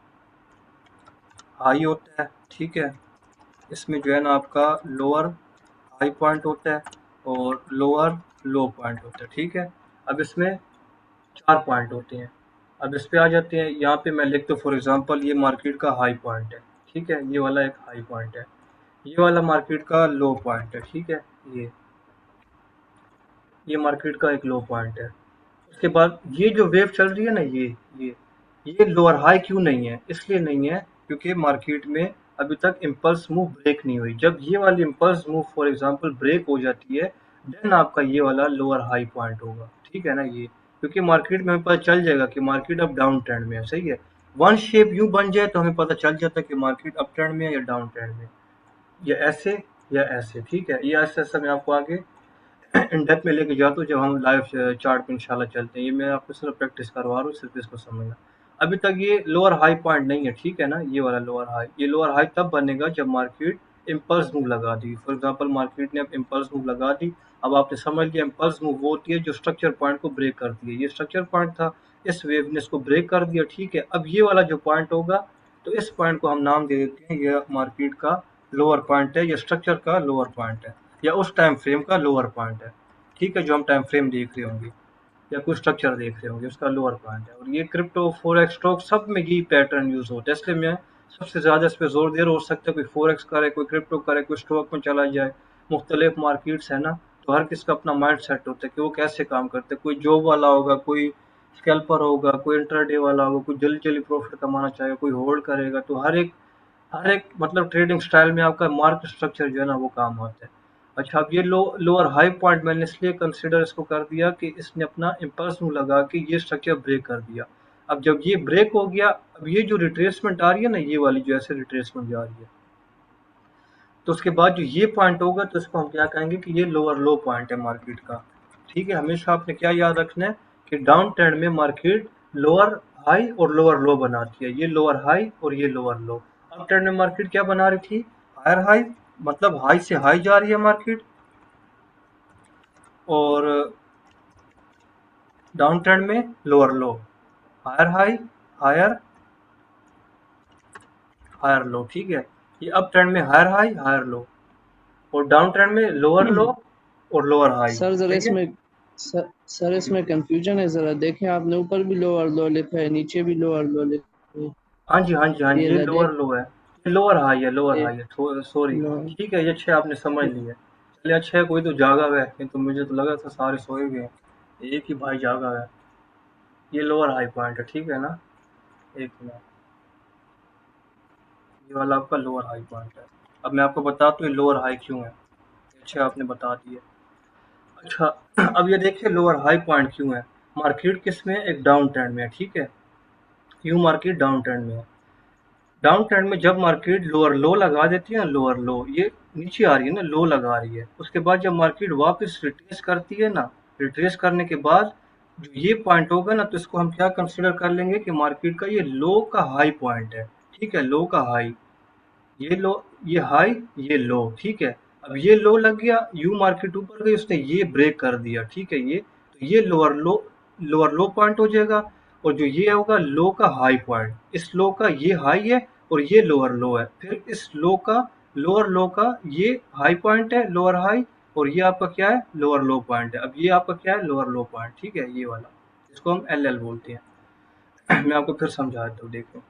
हाई होता है, ठीक है। इसमें जो है ना आपका लोअर हाई पॉइंट होता है और लोअर लो पॉइंट होता है, ठीक है। अब इसमें चार पॉइंट होते हैं। अब इस पे आ जाते हैं, यहाँ पे मैं लिखता हूँ फॉर एग्जांपल ये मार्केट का हाई पॉइंट है, ठीक है, ये वाला एक हाई पॉइंट है, ये वाला मार्केट का लो पॉइंट है, ठीक है। ये मार्केट का एक लो पॉइंट है। उसके बाद ये जो वेव चल रही है ना, ये ये लोअर हाई क्यों नहीं है, इसलिए नहीं है क्योंकि मार्केट में अभी तक इम्पल्स मूव ब्रेक नहीं हुई। जब ये वाली impulse move for example break हो जाती है, देन आपका ये वाला लोअर हाई पॉइंट होगा, ठीक है ना। ये क्योंकि मार्केट में हमें पता चल जाएगा कि मार्केट अब डाउन ट्रेंड में है, सही है। वन शेप यूं बन जाए तो हमें पता चल जाता है कि मार्केट अप ट्रेंड में है या डाउन ट्रेंड में, या ऐसे या ऐसे, ठीक है। ये ऐसे ऐसा मैं आपको आगे इन डेप्थ में लेके जाता हूँ जब हम लाइव चार्ट पे इंशाल्लाह चलते हैं। ये मैं आपको सिर्फ प्रैक्टिस करवा रहा हूँ, सिर्फ इसको समझना। अभी तक ये लोअर हाई पॉइंट नहीं है, ठीक है ना, ये वाला लोअर हाई, ये लोअर हाई तब बनेगा जब मार्केट इम्पल्स मूव लगा दी। फॉर एग्जांपल मार्केट ने अब इम्पल्स मूव लगा दी। अब आपने समझ लिया इम्पल्स मूव वो होती है जो स्ट्रक्चर पॉइंट को ब्रेक करती है। ये स्ट्रक्चर पॉइंट था, इस वेव ने इसको ब्रेक कर दिया, ठीक है। अब ये वाला जो पॉइंट होगा, तो इस पॉइंट को हम नाम दे देते हैं ये मार्केट का लोअर पॉइंट है, या स्ट्रक्चर का लोअर पॉइंट है, या उस टाइम फ्रेम का लोअर पॉइंट है, ठीक है, जो हम टाइम फ्रेम देख रहे होंगे या कोई स्ट्रक्चर देख रहे होंगे उसका लोअर पॉइंट है। और ये क्रिप्टो फॉरेक्स स्टॉक सब में यही पैटर्न यूज होता है, इसलिए मैं सबसे ज़्यादा इस पर जोर दे रहा हूँ। हो सकता है कोई फॉरेक्स करे, कोई क्रिप्टो करे, कोई स्टॉक में चला जाए, मुख्तलिफ मार्केट्स है ना, तो हर किसका अपना माइंड सेट होता है कि वो कैसे काम करते हैं। कोई जॉब वाला होगा, कोई स्कैल्पर होगा, कोई इंट्राडे वाला होगा, कोई जल्दी जल्दी प्रॉफिट कमाना चाहेगा, कोई होल्ड करेगा। तो हर एक मतलब ट्रेडिंग स्टाइल में आपका मार्केट स्ट्रक्चर जो है ना वो काम आता है। अच्छा, अब ये लोअर हाई पॉइंट मैंने इसलिए कंसिडर इसको कर दिया कि इसने अपना इम्पल्स मूव लगा के ये स्ट्रक्चर ब्रेक कर दिया। अब जब ये ब्रेक हो गया, अब ये जो रिट्रेसमेंट आ रही है ना, ये वाली जो ऐसे रिट्रेसमेंट जा रही है, तो उसके बाद जो ये पॉइंट होगा तो इसको हम क्या कहेंगे कि ये लोअर लो पॉइंट है मार्केट का, ठीक है। हमेशा आपने क्या याद रखना है कि डाउन ट्रेंड में मार्केट लोअर हाई और लोअर लो बनाती है, ये लोअर हाई और ये लोअर लो। अप ट्रेंड में मार्केट क्या बना रही थी, हायर हाई, मतलब हाई से हाई जा रही है मार्केट, और डाउन ट्रेंड में lower low, higher high, higher higher low, ठीक है। ये अप ट्रेंड में हायर हाई हायर लो, और डाउन ट्रेंड में लोअर लो और लोअर हाई, सर जरा सही है। इसमें सर इसमें कंफ्यूजन है, जरा देखें, आपने ऊपर भी लोअर लो लिखा है, नीचे भी लोअर लो लिखा है। हाँ जी, हाँ जी, हाँ जी, ये ये देख लोअर लो है, ये लोअर हाई है, लोअर ये हाई है, सॉरी। लो ठीक है, ये अच्छे आपने समझ लिया। चलिए अच्छा है, कोई तो जागा हुआ है, नहीं तो मुझे तो लगा था सारे सोए हुए हैं, एक ही भाई जागा हुआ है। ये लोअर हाई पॉइंट है, ठीक है ना। एक मिनट, ये वाला आपका लोअर हाई पॉइंट है। अब मैं आपको बताता हूँ ये लोअर हाई क्यों है, अच्छे आपने बता दिए। अच्छा, अब ये देखिए लोअर हाई पॉइंट क्यों है। मार्केट किस में है, एक डाउन ट्रेंड में है, ठीक है। क्यों मार्केट डाउन ट्रेंड में है। डाउन ट्रेंड में जब मार्केट लोअर लो लगा देती है ना, लोअर लो, ये नीचे आ रही है ना, लो लगा रही है, उसके बाद जब मार्केट वापस रिट्रेस करती है ना, रिट्रेस करने के बाद जो ये पॉइंट होगा ना, तो इसको हम क्या कंसिडर कर लेंगे कि मार्केट का ये लो का हाई पॉइंट है, ठीक है, लो का हाई। ये लो, ये हाई, ये लो, ठीक है। अब ये लो लग गया, यू मार्केट ऊपर गई, उसने ये ब्रेक कर दिया, ठीक है। ये तो ये लोअर लो पॉइंट हो जाएगा, और जो ये होगा लो का हाई पॉइंट, इस लो का ये हाई है और ये लोअर लो है, फिर इस लो का लोअर लो का ये हाई पॉइंट है, लोअर हाई, और ये आपका क्या है, लोअर लो पॉइंट है। अब ये आपका क्या है, लोअर लो पॉइंट, ठीक है, ये वाला, इसको हम एल एल बोलते हैं। मैं आपको फिर समझाता हूँ, देखो।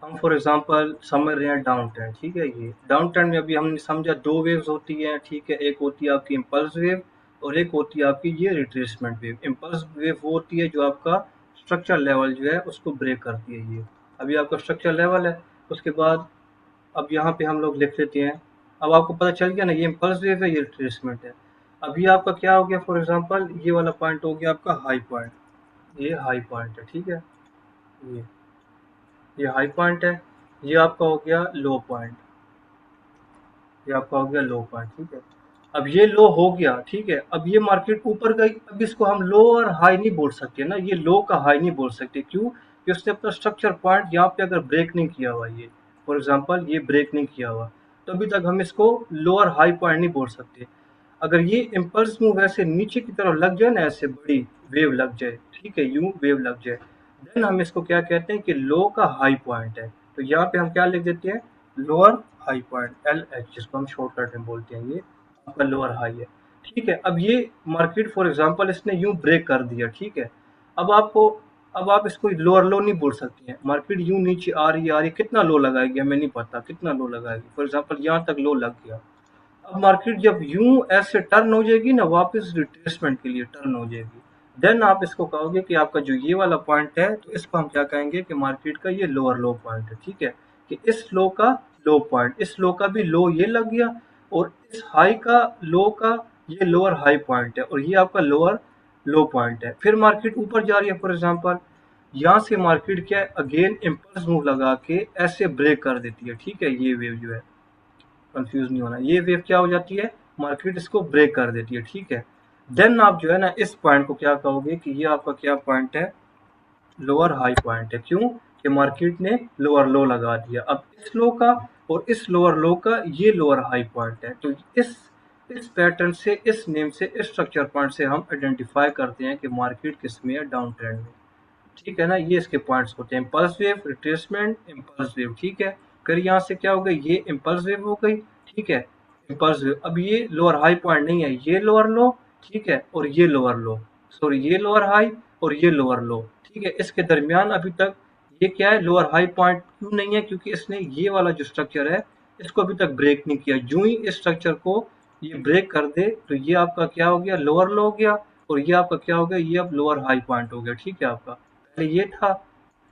हम फॉर एग्जांपल समझ रहे हैं डाउन ट्रेंड, ठीक है। ये डाउन ट्रेंड में अभी हमने समझा दो वेव्स होती हैं, ठीक है। एक होती है आपकी इम्पल्स वेव, और एक होती है आपकी ये रिट्रेसमेंट वेव। इम्पल्स वेव वो होती है जो आपका स्ट्रक्चर लेवल जो है उसको ब्रेक करती है। ये अभी आपका स्ट्रक्चर लेवल है, उसके बाद अब यहाँ पे हम लोग लिख लेते हैं। अब आपको पता चल गया ना, ये इम्पल्स वेव है, ये रिट्रेसमेंट है। अभी आपका क्या हो गया, फॉर एग्जाम्पल ये वाला पॉइंट हो गया आपका हाई पॉइंट, ये हाई पॉइंट है, ठीक है। ये ये हाई पॉइंट है, ये आपका हो गया लो पॉइंट, ये आपका हो गया लो पॉइंट, ठीक है। अब ये लो हो गया, ठीक है। अब ये मार्केट ऊपर गई, अब इसको हम लो और हाई नहीं बोल सकते ना, ये लो का हाई नहीं बोल सकते, क्यों कि उसने अपना स्ट्रक्चर पॉइंट यहाँ पे अगर ब्रेक नहीं किया हुआ, ये फॉर एग्जांपल ये ब्रेक नहीं किया हुआ, तो अभी तक हम इसको लो और हाई पॉइंट नहीं बोल सकते। अगर ये इम्पल्स मूव ऐसे नीचे की तरफ लग जाए ना, ऐसे बड़ी वेव लग जाए, ठीक है, यूं वेव लग जाए, देन हम इसको क्या कहते हैं कि लो का हाई पॉइंट है। तो यहाँ पे हम क्या लिख देते हैं, lower high point, L H, जिसको हम शॉर्टकट में बोलते हैं, ये आपका लोअर हाई है, ठीक है। अब ये मार्केट फॉर एग्जांपल इसने यूं ब्रेक कर दिया, ठीक है। अब आपको अब आप इसको लोअर लो नहीं बोल सकते हैं, मार्केट यूं नीचे आ रही है, कितना लो लगाएगी हमें नहीं पता, कितना लो लगाएगी, फॉर एग्जांपल यहाँ तक लो लग गया। अब मार्केट जब यूं ऐसे टर्न हो जाएगी ना, वापस रिट्रेसमेंट के लिए टर्न हो जाएगी, देन आप इसको कहोगे कि आपका जो ये वाला पॉइंट है, तो इसको हम क्या कहेंगे कि मार्केट का ये लोअर लो पॉइंट है, ठीक है। कि इस लो का लो पॉइंट, इस लो का भी लो ये लग गया, और इस हाई का लो का ये लोअर हाई पॉइंट है, और ये आपका लोअर लो पॉइंट है। फिर मार्केट ऊपर जा रही है, फॉर एग्जांपल यहाँ से मार्केट क्या है, अगेन इम्पल्स मूव लगा के ऐसे ब्रेक कर देती है, ठीक है। ये वेव जो है, कंफ्यूज नहीं होना, ये वेव क्या हो जाती है, मार्केट इसको ब्रेक कर देती है, ठीक है। देन आप जो है ना इस पॉइंट को क्या कहोगे कि ये आपका क्या पॉइंट है, लोअर हाई पॉइंट है। क्यों कि मार्केट ने लोअर लो लगा दिया। अब इस लो का और इस लोअर लो का ये लोअर हाई पॉइंट है, तो इस पैटर्न से, इस नेम से, इस स्ट्रक्चर पॉइंट से हम आइडेंटिफाई करते हैं कि मार्केट किस में है, डाउन ट्रेंड में। ठीक है ना, ये इसके पॉइंट्स होते हैं, impulse wave, retracement, impulse wave. ठीक है, फिर यहाँ से क्या हो गई, ये इम्पल्स वेव हो गई। ठीक है, इम्पल्स वेव। अब ये लोअर हाई पॉइंट नहीं है, ये लोअर लो। ठीक है, और ये लोअर लो, सॉरी ये लोअर हाई और ये लोअर लो। ठीक है, इसके दरमियान अभी तक ये क्या है, लोअर हाई पॉइंट क्यों नहीं है, क्योंकि इसने ये वाला जो स्ट्रक्चर है इसको अभी तक ब्रेक नहीं किया। जो ही इस स्ट्रक्चर को ये ब्रेक कर दे तो ये आपका क्या हो गया, लोअर लो हो गया, और ये आपका क्या हो गया, ये अब लोअर हाई पॉइंट हो गया। ठीक है, आपका पहले ये था,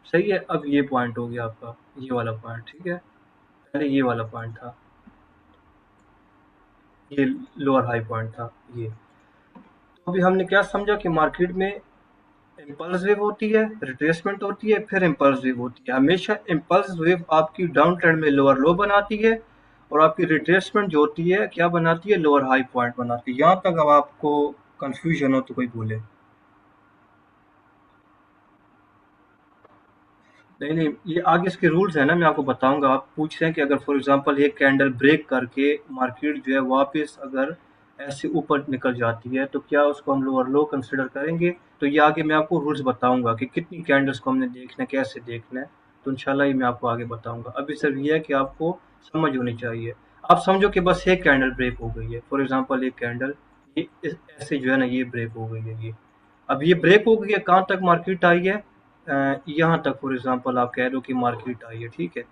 सही है, अब ये पॉइंट हो गया आपका, ये वाला पॉइंट। ठीक है, पहले ये वाला पॉइंट था, ये लोअर हाई पॉइंट था ये। तो अभी हमने क्या समझा कि मार्केट में इम्पल्स वेव होती है, रिट्रेसमेंट होती है, फिर इम्पल्स वेव होती है। हमेशा इम्पल्स वेव आपकी डाउन ट्रेंड में लोअर लो बनाती है, और आपकी रिट्रेसमेंट जो होती है क्या बनाती है, लोअर हाई पॉइंट बनाती है। यहाँ तक अब आपको कंफ्यूजन हो तो कोई बोले। नहीं नहीं, ये आगे इसके रूल्स है ना, मैं आपको बताऊंगा। आप पूछ रहे हैं कि अगर फॉर एग्जांपल एक कैंडल ब्रेक करके मार्केट जो है वापस अगर ऐसे ऊपर निकल जाती है तो क्या उसको हम लोअर लो कंसिडर करेंगे। तो ये आगे मैं आपको रूल्स बताऊंगा कि कितनी कैंडल्स को हमने देखना है, कैसे देखना है। तो इंशाल्लाह ये मैं आपको आगे बताऊंगा। अभी सिर्फ ये है कि आपको समझ होनी चाहिए। आप समझो कि बस एक कैंडल ब्रेक हो गई है, फॉर एग्जाम्पल एक कैंडल ये ऐसे जो है ना, ये ब्रेक हो गई है ये। अब ये ब्रेक हो गई है, कहाँ तक मार्केट आई है, यहाँ तक फॉर एग्जांपल आप कह रहे हो कि मार्केट आई है। ठीक है,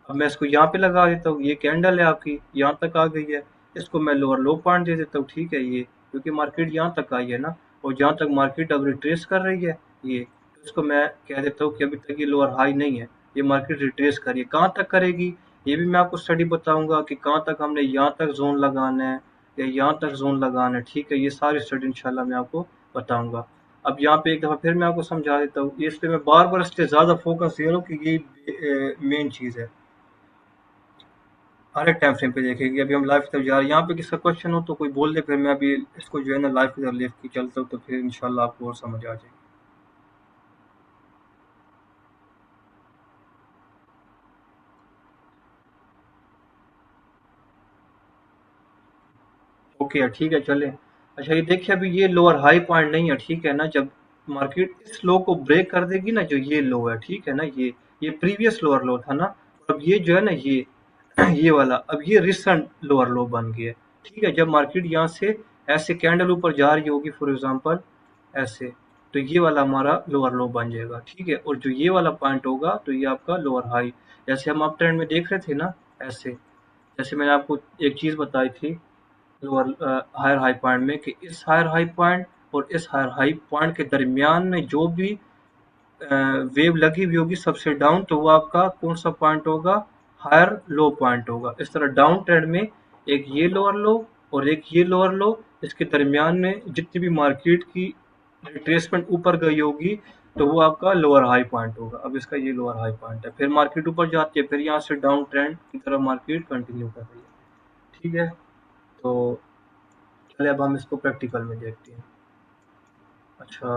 अब मैं इसको यहाँ पे लगा देता हूँ, ये कैंडल है आपकी यहाँ तक आ गई है, इसको मैं लोअर लो पॉइंट दे देता हूँ। ठीक है, ये क्योंकि मार्केट यहाँ तक आई है ना, और जहाँ तक मार्केट अब रिट्रेस कर रही है ये, तो इसको मैं कह देता हूँ कि अभी तक ये लोअर हाई नहीं है, ये मार्केट रिट्रेस करिए। कहाँ तक करेगी ये भी मैं आपको स्टडी बताऊंगा कि कहाँ तक हमने यहाँ तक जोन लगाना है या यहाँ तक जोन लगाना है। ठीक है, ये सारी स्टडी इंशाल्लाह मैं आपको बताऊंगा। अब यहाँ पे एक दफ़ा फिर मैं आपको समझा देता हूँ, ये इस पे मैं बार बार इस पे ज़्यादा फोकस दे रहा हूँ कि ये मेन चीज़ है, हर एक टाइम फ्रेम पे देखेगी। अभी हम लाइव की तरफ जा रहे हैं, यहाँ पे किसका क्वेश्चन हो तो कोई बोल दे, फिर मैं अभी इसको जो है ना लाइव की तरफ लेके चलता हूँ, तो फिर इंशाल्लाह आपको और समझ आ जाएगी। ओके है, ठीक है, चले। अच्छा ये देखिए, अभी ये लोअर हाई पॉइंट नहीं है। ठीक है ना, जब मार्केट इस लो को ब्रेक कर देगी ना, जो ये लो है, ठीक है ना, ये प्रीवियस लोअर लो था ना, अब ये जो है ना ये वाला, अब ये रिसेंट लोअर लो बन गया है। ठीक है, जब मार्केट यहाँ से ऐसे कैंडल ऊपर जा रही होगी फॉर एग्जांपल ऐसे, तो ये वाला हमारा लोअर लो बन जाएगा। ठीक है, और जो ये वाला पॉइंट होगा तो ये आपका लोअर हाई। जैसे हम अप ट्रेंड में देख रहे थे ना, ऐसे जैसे मैंने आपको एक चीज बताई थी लोअर हायर हाई पॉइंट में, कि इस हायर हाई पॉइंट और इस हायर हाई पॉइंट के दरमियान में जो भी वेव लगी हुई होगी सबसे डाउन, तो वो आपका कौन सा पॉइंट होगा, हायर लो पॉइंट होगा। इस तरह डाउन ट्रेंड में एक ये लोअर लो और एक ये लोअर लो, इसके दरमियान में जितनी भी मार्केट की रिट्रेसमेंट ऊपर गई होगी तो वो आपका लोअर हाई पॉइंट होगा। अब इसका ये लोअर हाई पॉइंट है, फिर मार्केट ऊपर जाती है, फिर यहाँ से डाउन ट्रेंड की तरफ मार्केट कंटिन्यू कर रही है। ठीक है, तो चलिए अब हम इसको प्रैक्टिकल में देखते हैं। अच्छा,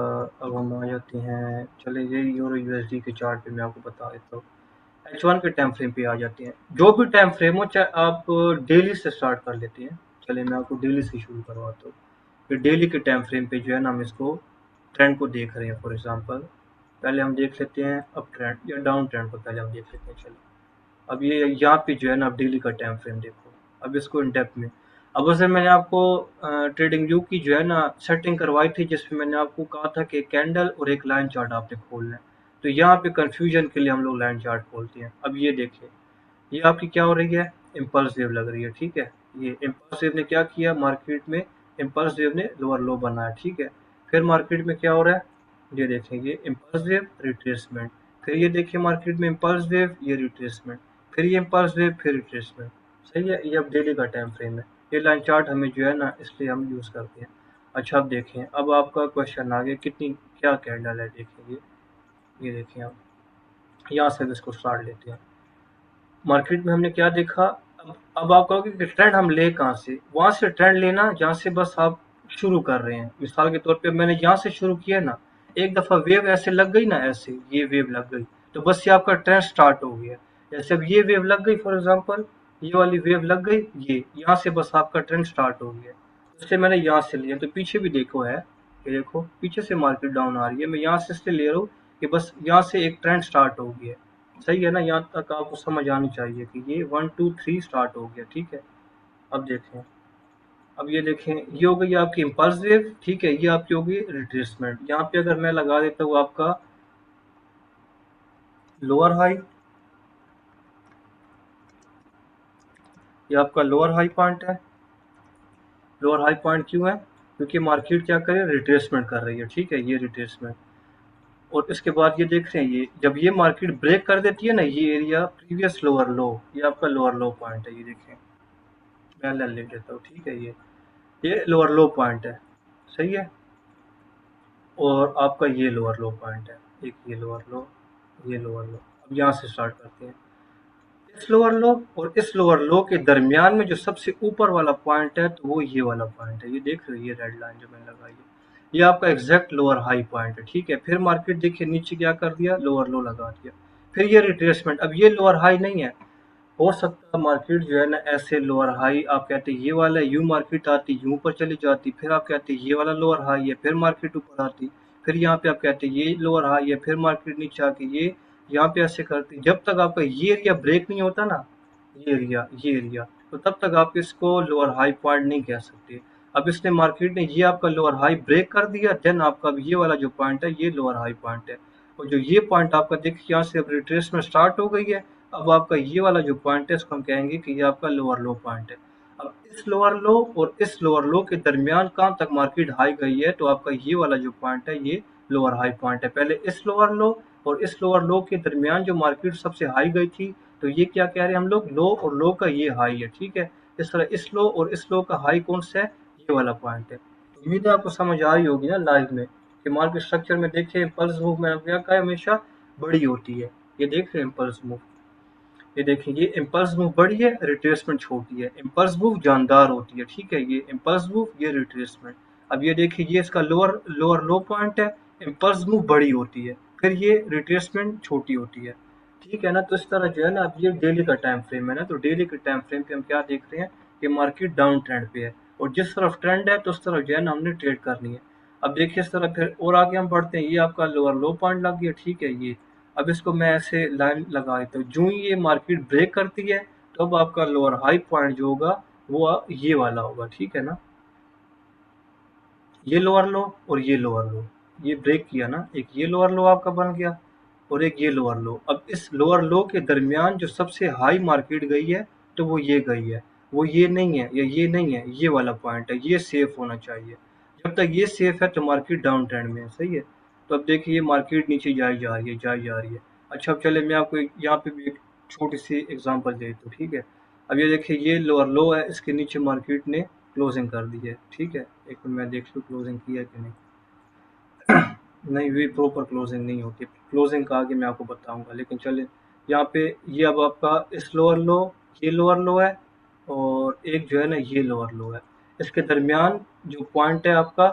अब हम आ जाते हैं, चलिए ये यूरो यूएसडी के चार्ट पे मैं आपको बता देता हूँ। H1 के टाइम फ्रेम पे आ जाते हैं। जो भी टाइम फ्रेम हो, चाहे आप डेली से स्टार्ट कर लेते हैं। चलिए मैं आपको डेली से शुरू करवाता हूँ। फिर डेली के टाइम फ्रेम पे जो है ना, हम इसको ट्रेंड को देख रहे हैं। फॉर एग्जांपल पहले हम देख लेते हैं अप ट्रेंड या डाउन ट्रेंड को, पहले हम देख लेते हैं। चलिए अब ये यहाँ पे जो है ना, अब डेली का टाइम फ्रेम देखो, अब इसको इन डेप्थ में। अब वैसे मैंने आपको ट्रेडिंग व्यू की जो है ना सेटिंग करवाई थी, जिसमें मैंने आपको कहा था कि कैंडल और एक लाइन चार्ट आपने खोलना है। तो यहाँ पे कंफ्यूजन के लिए हम लोग लाइन चार्ट खोलते हैं। अब ये देखिए, ये आपकी क्या हो रही है, इम्पल्स वेव लग रही है। ठीक है, ये इम्पल्स वेव ने क्या किया, मार्केट में इम्पल्स वेव ने लोअर लो बनाया। ठीक है, फिर मार्केट में क्या हो रहा है, ये देखें, ये इम्पल्स वेव रिट्रेसमेंट, फिर ये देखिए मार्केट में इम्पल्स वेव, ये रिट्रेसमेंट, फिर ये इम्पल्स वेव, फिर रिट्रेसमेंट। सही है, ये अब डेली का टाइम फ्रेम है। ये लाइन चार्ट हमें जो है ना, इसलिए हम यूज करते हैं। अच्छा अब देखें, अब आपका क्वेश्चन आ गया कितनी क्या कैंडल है। देखें ये देखें, आप यहाँ से इसको स्टार्ट लेते हैं। मार्केट में हमने क्या देखा, अब आप कहोगे कि ट्रेंड हम ले कहाँ से, वहां से ट्रेंड लेना जहाँ से बस आप शुरू कर रहे हैं। मिसाल के तौर पे मैंने यहाँ से शुरू किया ना, एक दफा वेव ऐसे लग गई ना, ऐसे ये वेव लग गई, तो बस ये आपका ट्रेंड स्टार्ट हो गया। जैसे अब ये वेव लग गई, फॉर एग्जांपल ये वाली वेव लग गई, ये यहाँ से बस आपका ट्रेंड स्टार्ट हो गया। इसलिए मैंने यहाँ से लिया, तो पीछे भी देखो है, ये देखो पीछे से मार्केट डाउन आ रही है, मैं यहाँ से इसलिए ले रहा हूँ कि बस यहाँ से एक ट्रेंड स्टार्ट हो गया। सही है ना, यहाँ तक आपको समझ आनी चाहिए कि ये 1 2 3 स्टार्ट हो गया। ठीक है, अब देखें, अब ये देखें, ये हो गई आपकी इम्पल्स वेव। ठीक है, ये आपकी होगी रिट्रेसमेंट। यहाँ पे अगर मैं लगा देता हूँ आपका लोअर हाई, ये आपका लोअर हाई पॉइंट है। लोअर हाई पॉइंट क्यों है? क्योंकि मार्केट क्या करे, रिट्रेसमेंट कर रही है। ठीक है, ये रिट्रेसमेंट। और इसके बाद ये देख रहे हैं, ये जब ये मार्केट ब्रेक कर देती है ना, ये एरिया प्रीवियस लोअर लो, ये आपका लोअर लो पॉइंट है। ये देखें, मैं लिख देता हूँ। ठीक है, ये लोअर लो पॉइंट है। सही है, और आपका ये लोअर लो पॉइंट है, एक ये लोअर लो, ये लोअर लो। अब यहाँ से स्टार्ट करते हैं। इस लोअर लो और इस लोअर लो के दरमियान में जो सबसे ऊपर वाला पॉइंट है, तो वो ये वाला पॉइंट है। ये देख रहे हो, ये रेड लाइन जो मैंने लगाई है, ये आपका एग्जैक्ट लोअर हाई पॉइंट है। ठीक है, फिर मार्केट देखिए नीचे क्या कर दिया, लोअर लो लगा दिया, फिर ये रिट्रेसमेंट। अब ये लोअर हाई नहीं है, हो सकता है मार्केट जो है ना ऐसे लोअर हाई, आप कहते हैं ये वाला यूं मार्केट आती, यूं ऊपर चली जाती, फिर आप कहते हैं ये वाला लोअर हाई है, फिर मार्केट ऊपर आती, फिर यहाँ पे आप कहते हैं ये लोअर हाई है, फिर मार्केट नीचे आके ये यहाँ पे ऐसे करती। जब तक आपका ये एरिया ब्रेक नहीं होता ना, ये एरिया, तो तब तक आप इसको लोअर हाई पॉइंट नहीं कह सकते। अब इसने मार्केट ने ये आपका लोअर हाई ब्रेक कर दिया, देन आपका ये वाला जो पॉइंट है, ये लोअर हाई पॉइंट है। और जो ये पॉइंट आपका देखिए यहाँ से अब रिट्रेसमेंट स्टार्ट हो गई है। अब आपका ये वाला जो पॉइंट है, इसको हम कहेंगे कि ये आपका लोअर लो पॉइंट है। अब इस लोअर लो और इस लोअर लो के दरमियान कहाँ तक मार्केट हाई गई है, तो आपका ये वाला जो पॉइंट है, ये लोअर हाई पॉइंट है। पहले इस लोअर लो और इस लोअर लो के दरमियान जो मार्केट सबसे हाई गई थी, तो ये क्या कह रहे हैं हम लोग, लो और लो का ये हाई है। ठीक है, इस तरह इस लो और इस लो का हाई कौन सा है, ये वाला पॉइंट है। तो उम्मीद है आपको समझ आ रही होगी ना लाइव में कि मार्केट स्ट्रक्चर में देखिए इम्पल्स मूव में क्या का हमेशा बड़ी होती है। ये देख रहे हैं इम्पल्स मूव, ये देखिए ये इम्पल्स मूव बड़ी है, रिट्रेसमेंट छोटी है। इम्पल्स मूव जानदार होती है। ठीक है, ये इम्पल्स मूव, ये रिट्रेसमेंट। अब ये देखिए, ये इसका लोअर लोअर लो पॉइंट है, इम्पल्स मूव बड़ी होती है, फिर ये रिट्रेसमेंट छोटी होती है। ठीक है ना, तो इस तरह जो है ना, अब ये डेली का टाइम फ्रेम है ना, तो डेली के टाइम फ्रेम पे हम क्या देख रहे हैं कि मार्केट डाउन ट्रेंड पे है, और जिस तरफ ट्रेंड है तो उस तरफ जो है ना हमने ट्रेड करनी है। अब देखिए इस तरह फिर और आगे हम बढ़ते हैं, ये आपका लोअर लो पॉइंट लग गया। ठीक है, ये अब इसको मैं ऐसे लाइन लगा देता हूँ, जो ही ये मार्केट ब्रेक करती है, तो अब आपका लोअर हाई पॉइंट जो होगा वो ये वाला होगा। ठीक है ना, ये लोअर लो और ये लोअर लो, ये ब्रेक किया ना, एक ये लोअर लो आपका बन गया और एक ये लोअर लो। अब इस लोअर लो के दरमियान जो सबसे हाई मार्केट गई है, तो वो ये गई है, वो ये नहीं है या ये नहीं है, ये वाला पॉइंट है, ये सेफ होना चाहिए। जब तक ये सेफ है तो मार्केट डाउन ट्रेंड में है। सही है, तो अब देखिए ये मार्केट नीचे जाई जा रही है, जाई जा रही है। अच्छा, अब चले मैं आपको यहाँ पे भी एक छोटी सी एग्जांपल दे दूँ। ठीक है, अब ये देखिए ये लोअर लो है, इसके नीचे मार्केट ने क्लोजिंग कर दी है। ठीक है, एक मिनट मैं देख लूँ क्लोजिंग की है कि नहीं। नहीं, भी प्रॉपर क्लोजिंग नहीं होती, क्लोजिंग का आगे मैं आपको बताऊंगा। लेकिन चले यहाँ पे, ये अब आपका इस लोअर लो, ये लोअर लो है, और एक जो है ना ये लोअर लो है। इसके दरमियान जो पॉइंट है आपका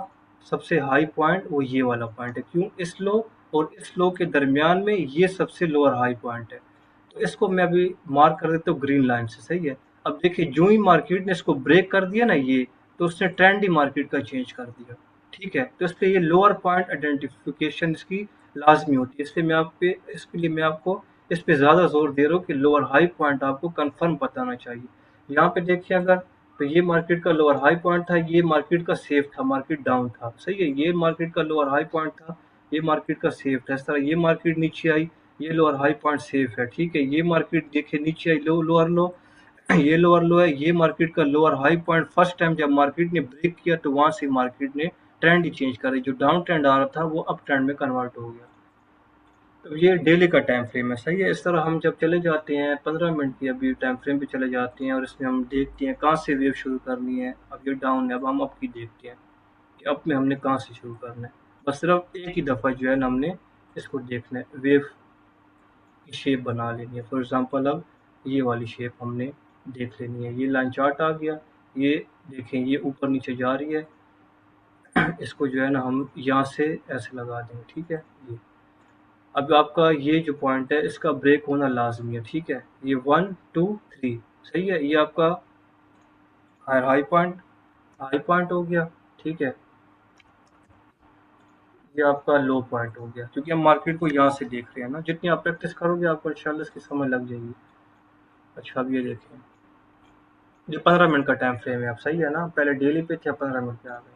सबसे हाई पॉइंट, वो ये वाला पॉइंट है। क्यों, इस लो और इस लो के दरमियान में ये सबसे लोअर हाई पॉइंट है। तो इसको मैं अभी मार्क कर देता हूँ ग्रीन लाइन से। सही है, अब देखिए जो ही मार्केट ने इसको ब्रेक कर दिया ना ये, तो उसने ट्रेंड ही मार्केट का चेंज कर दिया। ठीक है, तो इसलिए ये लोअर पॉइंट आइडेंटिफिकेशन इसकी लाजमी होती है। इसलिए मैं आप पे इसके लिए मैं आपको इस पे ज़्यादा जोर दे रहा हूँ कि लोअर हाई पॉइंट आपको कंफर्म बताना चाहिए। यहाँ पे देखिए अगर, तो ये मार्केट का लोअर हाई पॉइंट था, ये मार्केट का सेफ था, मार्केट डाउन था। सही है, ये मार्केट का लोअर हाई पॉइंट था, ये मार्केट का सेफ था। इस तरह ये मार्केट नीचे आई, ये लोअर हाई पॉइंट सेफ है। ठीक है, ये मार्केट देखिए नीचे आई, लो लोअर लो, ये लोअर लो है, ये मार्केट का lower high point first time जब मार्केट ने ब्रेक किया, तो वहां से मार्केट ने ट्रेंड ही चेंज कर, जो डाउन ट्रेंड आ रहा था वो अप ट्रेंड में कन्वर्ट हो गया। तो ये डेली का टाइम फ्रेम है। सही है, इस तरह हम जब चले जाते हैं 15 मिनट की अभी टाइम फ्रेम पे चले जाते हैं, और इसमें हम देखते हैं कहाँ से वेव शुरू करनी है। अब ये डाउन है, अब हम अप की देखते हैं कि अप में हमने कहाँ से शुरू करना है। बस सिर्फ एक ही दफ़ा जो है ना हमने इसको देखना है, वेव की शेप बना लेनी है। फॉर एग्जांपल अब ये वाली शेप हमने देख लेनी है। ये लाइन चार्ट आ गया, ये देखें ये ऊपर नीचे जा रही है। इसको जो है ना हम यहाँ से ऐसे लगा देंगे। ठीक है, ये अब आपका ये जो पॉइंट है इसका ब्रेक होना लाजमी है, ठीक है। ये 1 2 3 सही है, ये आपका हाई पॉइंट हो गया, ठीक है। ये आपका लो पॉइंट हो गया, क्योंकि हम मार्केट को यहाँ से देख रहे हैं ना। जितनी आप प्रैक्टिस करोगे आपको इंशाल्लाह इसकी समझ लग जाएगी। अच्छा अब ये देखें, ये 15 मिनट का टाइम फ्रेम है, आप सही है ना। पहले डेली पे थे, 15 मिनट पे आ गए।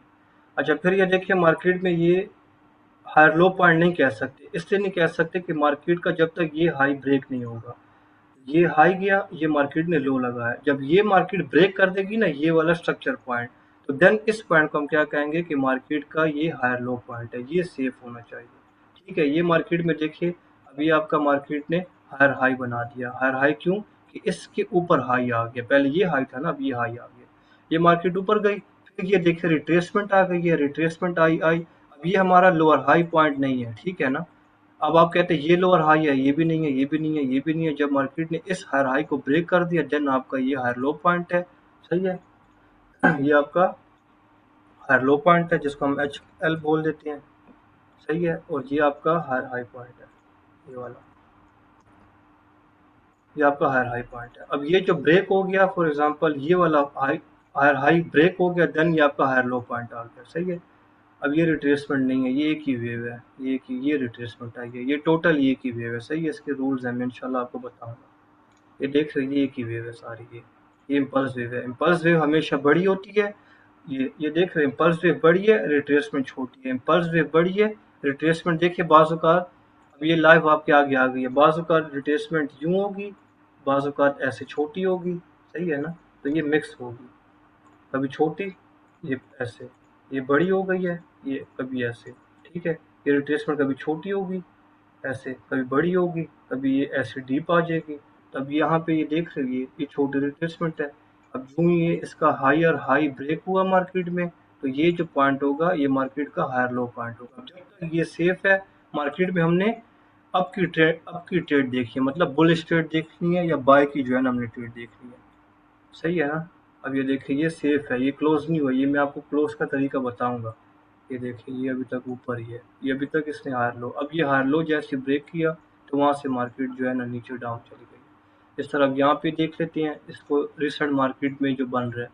अच्छा फिर ये देखिए, मार्केट में ये हाई लो पॉइंट नहीं कह सकते, इसलिए नहीं कह सकते कि मार्केट का जब तक ये हाई ब्रेक नहीं होगा। ये हाई गया, ये मार्केट ने लो लगा है, जब ये मार्केट ब्रेक कर देगी ना ये वाला स्ट्रक्चर पॉइंट, तो देन इस पॉइंट को हम क्या कहेंगे कि मार्केट का ये हायर लो पॉइंट है, ये सेफ होना चाहिए, ठीक है। ये मार्केट में देखिए, अभी आपका मार्केट ने हायर हाई बना दिया। हायर हाई क्यों? कि इसके ऊपर हाई आ गया, पहले ये हाई था ना, अब ये हाई आ गया, ये मार्केट ऊपर गई, फिर ये देखिए रिट्रेसमेंट आ गई है, रिट्रेसमेंट आई आई, अब ये हमारा लोअर हाई पॉइंट नहीं है, ठीक है ना। अब आप कहते हैं ये लोअर हाई है, ये भी नहीं है, ये भी नहीं है, ये भी नहीं है। जब मार्केट ने इस हायर हाई को ब्रेक कर दिया, देन आपका ये हायर लो पॉइंट है, सही है। ये आपका हायर लो पॉइंट है, जिसको हम एच एल बोल देते हैं, सही है। और ये आपका हायर हाई पॉइंट है, ये वाला, ये आपका हायर हाई पॉइंट है। अब ये जो ब्रेक हो गया, फॉर एग्जांपल ये वाला हायर हाई ब्रेक हो गया, देन ये आपका हायर लो पॉइंट आ गया, सही है। अब ये रिट्रेसमेंट नहीं है, ये एक ही वेव है, ये एक ही, ये रिट्रेसमेंट आई है, ये टोटल एक ही वेव है, सही है। इसके रूल्स हैं, मैं इंशाल्लाह आपको बताऊंगा। ये देख रहे हैं, ये एक ही वेव है सारी, ये इम्पल्स वेव है। इम्पल्स वेव हमेशा बड़ी होती है। ये देख रहे हैं, इम्पल्स वेव बड़ी है, रिट्रेसमेंट छोटी है। इम्पल्स वेव बड़ी है, रिट्रेसमेंट देखिए बाज़ औक़ात, अब ये लाइव आपके आगे आ गई है, बाज़ औक़ात रिट्रेसमेंट यूँ होगी, बाज़ औक़ात ऐसे छोटी होगी, सही है ना। तो ये मिक्स होगी, कभी छोटी, ये ऐसे, ये बड़ी हो गई है, ये कभी ऐसे, ठीक है। ये रिट्रेसमेंट कभी छोटी होगी ऐसे, कभी बड़ी होगी, कभी ये ऐसे डीप आ जाएगी। तब यहाँ पे ये देख रही है, ये छोटी रिट्रेसमेंट है। अब यूं ये इसका हायर हाई ब्रेक हुआ मार्केट में, तो ये जो पॉइंट होगा ये मार्केट का हायर लो पॉइंट होगा। जब तक ये सेफ है मार्केट में, हमने अप की ट्रेड देखी है, मतलब बुलिश ट्रेड देखनी है या बाय की जो है ना हमने ट्रेड देखनी है, सही है ना। अब ये देखिए, ये सेफ है, ये क्लोज नहीं हुआ, ये मैं आपको क्लोज का तरीका बताऊंगा। ये देखिए, ये अभी तक ऊपर ही है, ये अभी तक इसने हार लो, अब ये हार लो जैसे ब्रेक किया तो वहां से मार्केट जो है ना नीचे डाउन चली गई। इस तरह यहाँ पे देख लेते हैं इसको, रिसेंट मार्केट में जो बन रहा है।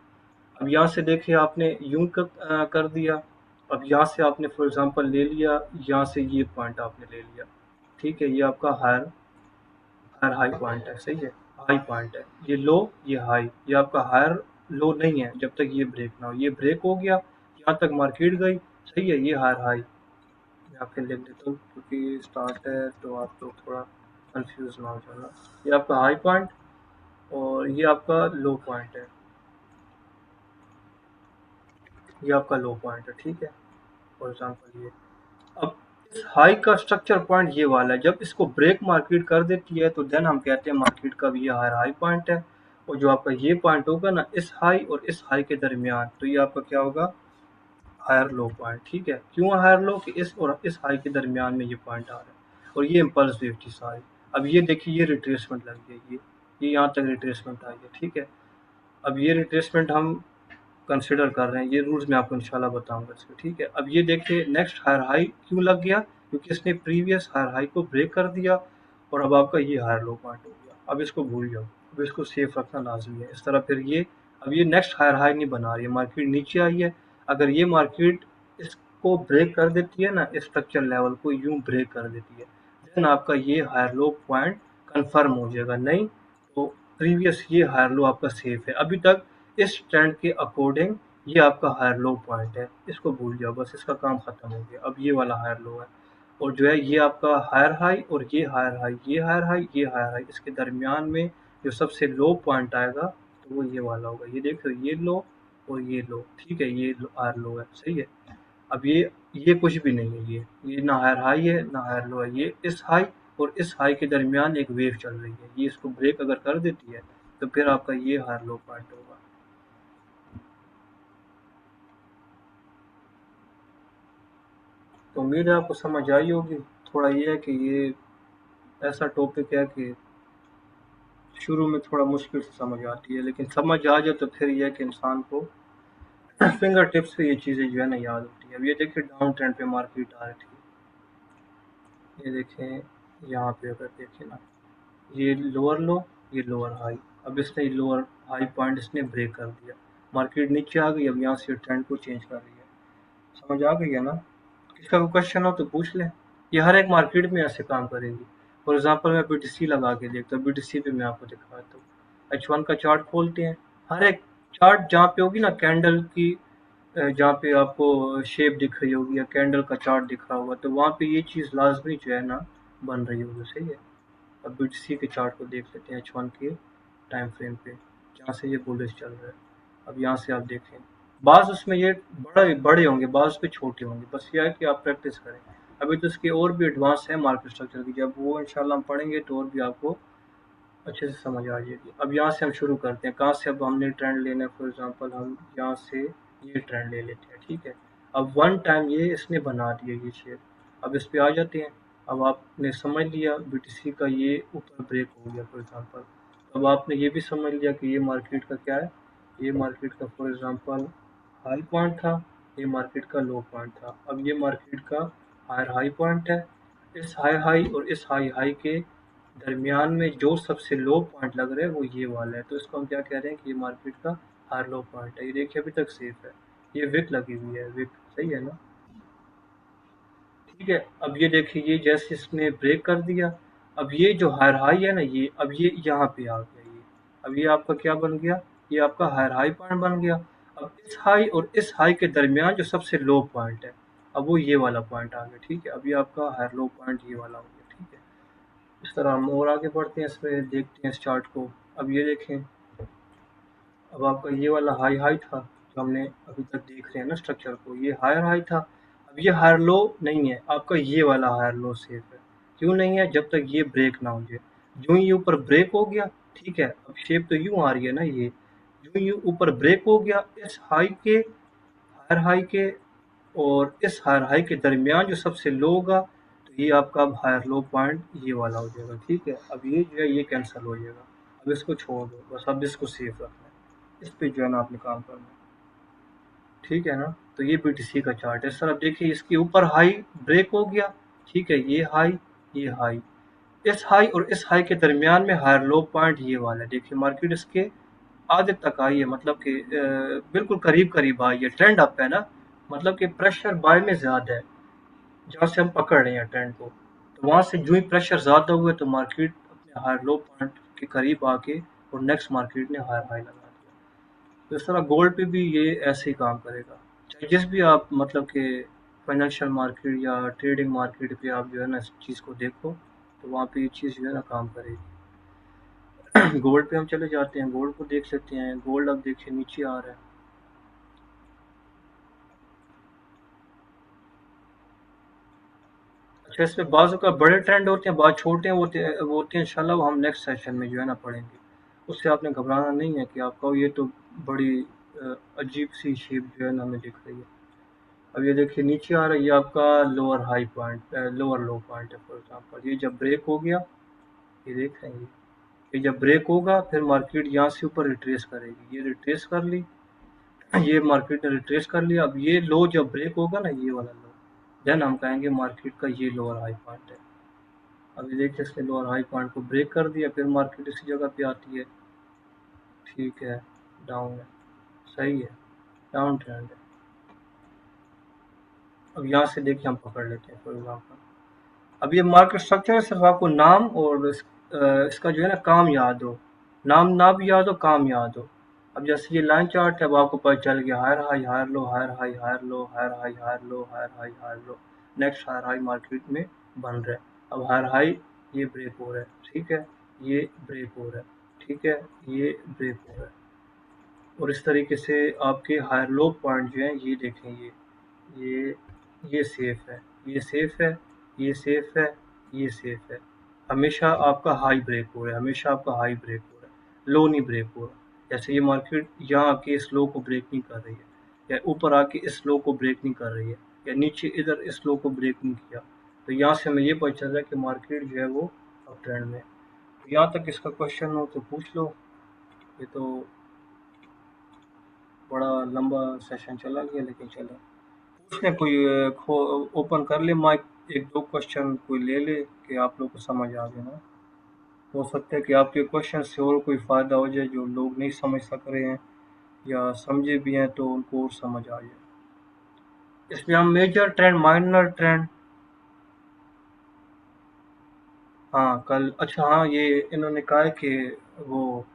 अब यहाँ से देखिए, आपने यूं कर दिया। अब यहाँ से आपने फॉर एग्जांपल ले लिया, यहाँ से ये पॉइंट आपने ले लिया, ठीक है। ये आपका हायर हायर हाई पॉइंट है, सही है, हाई पॉइंट है। ये लो, ये हाई, ये आपका हायर लो नहीं है जब तक ये ब्रेक ना हो। ये ब्रेक हो गया, यहाँ तक मार्केट गई, सही है। ये हायर हाई, यहाँ पे लिख देता हूँ क्योंकि स्टार्ट है तो आप लोग थोड़ा कंफ्यूज ना हो जाना। ये आपका हाई पॉइंट और ये आपका लो पॉइंट है, ये आपका लो पॉइंट है, ठीक है। फॉर एग्जाम्पल ये, अब इस हाई का स्ट्रक्चर पॉइंट ये वाला है, जब इसको ब्रेक मार्केट कर देती है तो देन हम कहते हैं मार्केट का भी ये हायर हाई पॉइंट है। और जो आपका ये पॉइंट होगा ना इस हाई और इस हाई के दरमियान, तो ये आपका क्या होगा, हायर लो पॉइंट, ठीक है। क्यों हायर लो? कि इस और इस हाई के दरमियान में ये पॉइंट आ रहा है, और ये इम्पल्स वेव थी सारी। अब ये देखिए, ये रिट्रेसमेंट लग गई, ये यहाँ तक रिट्रेसमेंट आई है, ठीक है। अब ये रिट्रेसमेंट हम कंसिडर कर रहे हैं, ये रूल्स मैं आपको इंशाल्लाह बताऊंगा इसके, ठीक है। अब ये देखिए, नेक्स्ट हायर हाई क्यों लग गया? क्योंकि इसने प्रीवियस हायर हाई को ब्रेक कर दिया, और अब आपका ये हायर लो पॉइंट हो गया। अब इसको भूल जाओ, अब इसको सेफ रखना लाजमी है। इस तरह फिर ये, अब ये नेक्स्ट हायर हाई नहीं बना रही है, मार्केट नीचे आई है। अगर ये मार्केट इसको ब्रेक कर देती है ना, स्ट्रक्चर लेवल को यूं ब्रेक कर देती है, देन आपका ये हायर लो पॉइंट कंफर्म हो जाएगा। नहीं तो प्रीवियस ये हायर लो आपका सेफ है अभी तक, इस ट्रेंड के अकॉर्डिंग ये आपका हायर लो पॉइंट है। इसको भूल जाओ बस, इसका काम खत्म हो गया। अब ये वाला हायर लो है, और जो है ये आपका हायर हाई और ये हायर हाई, ये हायर हाई, ये हायर हाई, इसके दरमियान में जो सबसे लो पॉइंट आएगा तो वो ये वाला होगा। ये देख रहे हो, ये लो और ये लो, ठीक है। ये हायर लो है, सही है। अब ये कुछ भी नहीं है, ये ना हायर हाई है ना हायर लो है, ये इस हाई और इस हाई के दरमियान एक वेव चल रही है। ये इसको ब्रेक अगर कर देती है तो फिर आपका ये हायर लो पॉइंट होगा। तो उम्मीद है आपको समझ आई होगी। थोड़ा ये है कि ये ऐसा टॉपिक है कि शुरू में थोड़ा मुश्किल से समझ आती है, लेकिन समझ आ जाए तो फिर ये है कि इंसान को फिंगर टिप्स पे ये चीज़ें जो है ना याद होती है। अब ये देखिए, डाउन ट्रेंड पे मार्केट आ रही थी, ये देखें, यहाँ पे अगर देखें ना, ये लोअर लो, ये लोअर हाई। अब इसने लोअर हाई पॉइंट इसने ब्रेक कर दिया, मार्केट नीचे आ गई। अब यहाँ से ट्रेंड को चेंज कर रही है। समझ आ गई है ना? किसका कोई क्वेश्चन हो तो पूछ लें। ये हर एक मार्केट में ऐसे काम करेगी। फॉर एग्जांपल मैं बीटीसी लगा के देखता हूँ, बीटीसी पे मैं आपको दिखाता हूँ। H1 का चार्ट खोलते हैं, हर एक चार्ट जहाँ पे होगी ना कैंडल की, जहाँ पे आपको शेप दिख रही होगी या कैंडल का चार्ट दिख रहा होगा, तो वहाँ पे ये चीज़ लाजमी जो है ना बन रही होगी। सही है। अब बीटीसी के चार्ट को देख लेते हैं H1 के टाइम फ्रेम पे, जहाँ से ये बुलिश चल रहा है। अब यहाँ से आप देखें, बाज़ उसमें ये बड़े बड़े होंगे, बाज़ पे छोटे होंगे। बस ये है कि आप प्रैक्टिस करें। अभी तो इसके और भी एडवांस है मार्केट स्ट्रक्चर की, जब वो इंशाल्लाह हम पढ़ेंगे तो और भी आपको अच्छे से समझ आ जाएगी। अब यहाँ से हम शुरू करते हैं, कहाँ से अब हमने ट्रेंड लेना है। फॉर एग्जांपल हम यहाँ से ये ट्रेंड ले लेते हैं, ठीक है। अब वन टाइम ये इसने बना दिया ये शेप। अब इस पे आ जाते हैं। अब आपने समझ लिया बीटीसी का ये ऊपर ब्रेक हो गया फॉर एग्जांपल। अब आपने ये भी समझ लिया कि ये मार्केट का क्या है, ये मार्केट का फॉर एग्जांपल हाई पॉइंट था, ये मार्केट का लो पॉइंट था। अब ये मार्केट का हायर हाई पॉइंट है। इस हाई हाई और इस हाई हाई के दरमियान में जो सबसे लो पॉइंट लग रहा है वो ये वाला है, तो इसको हम क्या कह रहे हैं कि ये मार्केट का हायर लो पॉइंट है। ये देखिए अभी तक सेफ है, ये विक लगी हुई है, विक। सही है ना? ठीक है। अब ये देखिए, ये जैसे इसने ब्रेक कर दिया, अब ये जो हायर हाई है ना, ये अब ये यहाँ पे आ गया। ये अब ये आपका क्या बन गया, ये आपका हायर हाई पॉइंट बन गया। अब इस हाई और इस हाई के दरमियान जो सबसे लो पॉइंट है, अब वो ये वाला पॉइंट आ गया। ठीक है। अब ये आपका हायर लो पॉइंट ये वाला हो गया। ठीक है। इस तरह हम और आगे बढ़ते हैं, इसमें देखते हैं इस चार्ट को। अब ये देखें, अब आपका ये वाला हाई हाई था जो हमने अभी तक देख रहे हैं ना स्ट्रक्चर को, ये हायर हाई था। अब ये हायर लो नहीं है, आपका ये वाला हायर लो सेफ है। क्यों नहीं है? जब तक ये ब्रेक ना हो जाए। जो ही ये ऊपर ब्रेक हो गया, ठीक है, अब शेप तो यूं आ रही है ना, ये जो ही ऊपर ब्रेक हो गया, इस हाई के, हायर हाई के और इस हायर हाई के दरमियान जो सबसे लो होगा, तो ये आपका अब हायर लो पॉइंट ये वाला हो जाएगा। ठीक है। अब ये जो है ये कैंसिल हो जाएगा। अब इसको छोड़ दो, बस अब इसको सेफ रखना है, इस पे जो है ना आपने काम करना है। ठीक है ना? तो ये बीटीसी का चार्ट है सर। अब देखिए, इसके ऊपर हाई ब्रेक हो गया, ठीक है, ये हाई, ये हाई, इस हाई और इस हाई के दरमियान में हायर लो पॉइंट ये वाला है। देखिए मार्केट इसके आधे तक आई है, मतलब कि बिल्कुल करीब करीब आई है। ट्रेंड अप है ना, मतलब कि प्रेशर बाय में ज्यादा है जहाँ से हम पकड़ रहे हैं ट्रेंड को। तो वहां से जो ही प्रेशर ज्यादा हुआ तो मार्केट अपने हायर लो पॉइंट के करीब आके और नेक्स्ट मार्केट ने हायर हाई लगा दिया। तो इस तरह गोल्ड पे भी ये ऐसे ही काम करेगा। चाहे जिस भी आप मतलब कि फाइनेंशियल मार्केट या ट्रेडिंग मार्केट पे आप जो है ना इस चीज़ को देखो, तो वहाँ पे ये चीज़ जो है ना काम करेगी। गोल्ड पे हम चले जाते हैं, गोल्ड को देख लेते हैं। गोल्ड अब देखिए नीचे आ रहा है। अच्छा, इसमें बाज़ का बड़े ट्रेंड होते हैं, बाद छोटे होते हैं इंशाल्लाह, वो हम नेक्स्ट सेशन में जो है ना पढ़ेंगे। उससे आपने घबराना नहीं है कि आपका ये तो बड़ी अजीब सी शेप जो है ना हमें दिख रही है। अब ये देखिए नीचे आ रहा है, ये आपका लोअर हाई पॉइंट, लोअर लो पॉइंट है। फॉर एग्जांपल ये जब ब्रेक हो गया, ये देख रहे हैं, ये जब ब्रेक होगा फिर मार्केट यहाँ से ऊपर रिट्रेस करेगी। ये रिट्रेस कर ली, ये मार्केट ने रिट्रेस कर लिया। अब ये लो जब ब्रेक होगा ना, ये वाला लो, देन हम कहेंगे मार्केट का ये लोअर हाई पॉइंट है। अब ये देखिए इसने लोअर हाई पॉइंट को ब्रेक कर दिया, फिर मार्केट इसी जगह पे आती है। ठीक है, डाउन है, सही है, डाउन ट्रेंड है। अब यहाँ से देखिए हम पकड़ लेते हैं फॉर एग्जाम्पल। अब ये मार्केट स्ट्रक्चर है, सिर्फ आपको नाम और इसका जो है ना काम याद हो। नाम ना भी याद हो, काम याद हो। अब जैसे ये लाइन चार्ट है, अब आपको पता चल गया higher high, higher low, higher high, higher low, higher high, higher low, higher high, higher low. Next higher high market में बन रहा है। अब हायर हाई ये ब्रेक हो रहा है, ठीक है, ये ब्रेक हो रहा है, ठीक है, ये ब्रेक हो रहा है। और इस तरीके से आपके हायर लो पॉइंट जो है ये देखें, ये ये सेफ है, ये सेफ है, ये सेफ है, ये सेफ है। हमेशा आपका हाई ब्रेक हो रहा है, हमेशा आपका हाई ब्रेक हो रहा है, लो नहीं ब्रेक हो रहा। जैसे ये मार्केट यहाँ आके इस लो को ब्रेक नहीं कर रही है, या ऊपर आके इस लो को ब्रेक नहीं कर रही है, या नीचे इधर इस लो को ब्रेक नहीं किया, तो यहाँ से हमें ये पता चल रहा है कि मार्केट जो है वो अप ट्रेंड में। तो यहाँ तक इसका क्वेश्चन हो तो पूछ लो। ये तो बड़ा लंबा सेशन चला गया, लेकिन चलो पूछ ले, कोई ओपन कर ले माइक एक दो क्वेश्चन कोई ले ले कि आप लोग को समझ आ जाए ना। हो सकता है कि आपके क्वेश्चन से और कोई फ़ायदा हो जाए जो लोग नहीं समझ सक रहे हैं, या समझे भी हैं तो उनको और समझ आ जाए। इसमें हम मेजर ट्रेंड, माइनर ट्रेंड, हाँ कल, अच्छा हाँ ये इन्होंने कहा है कि वो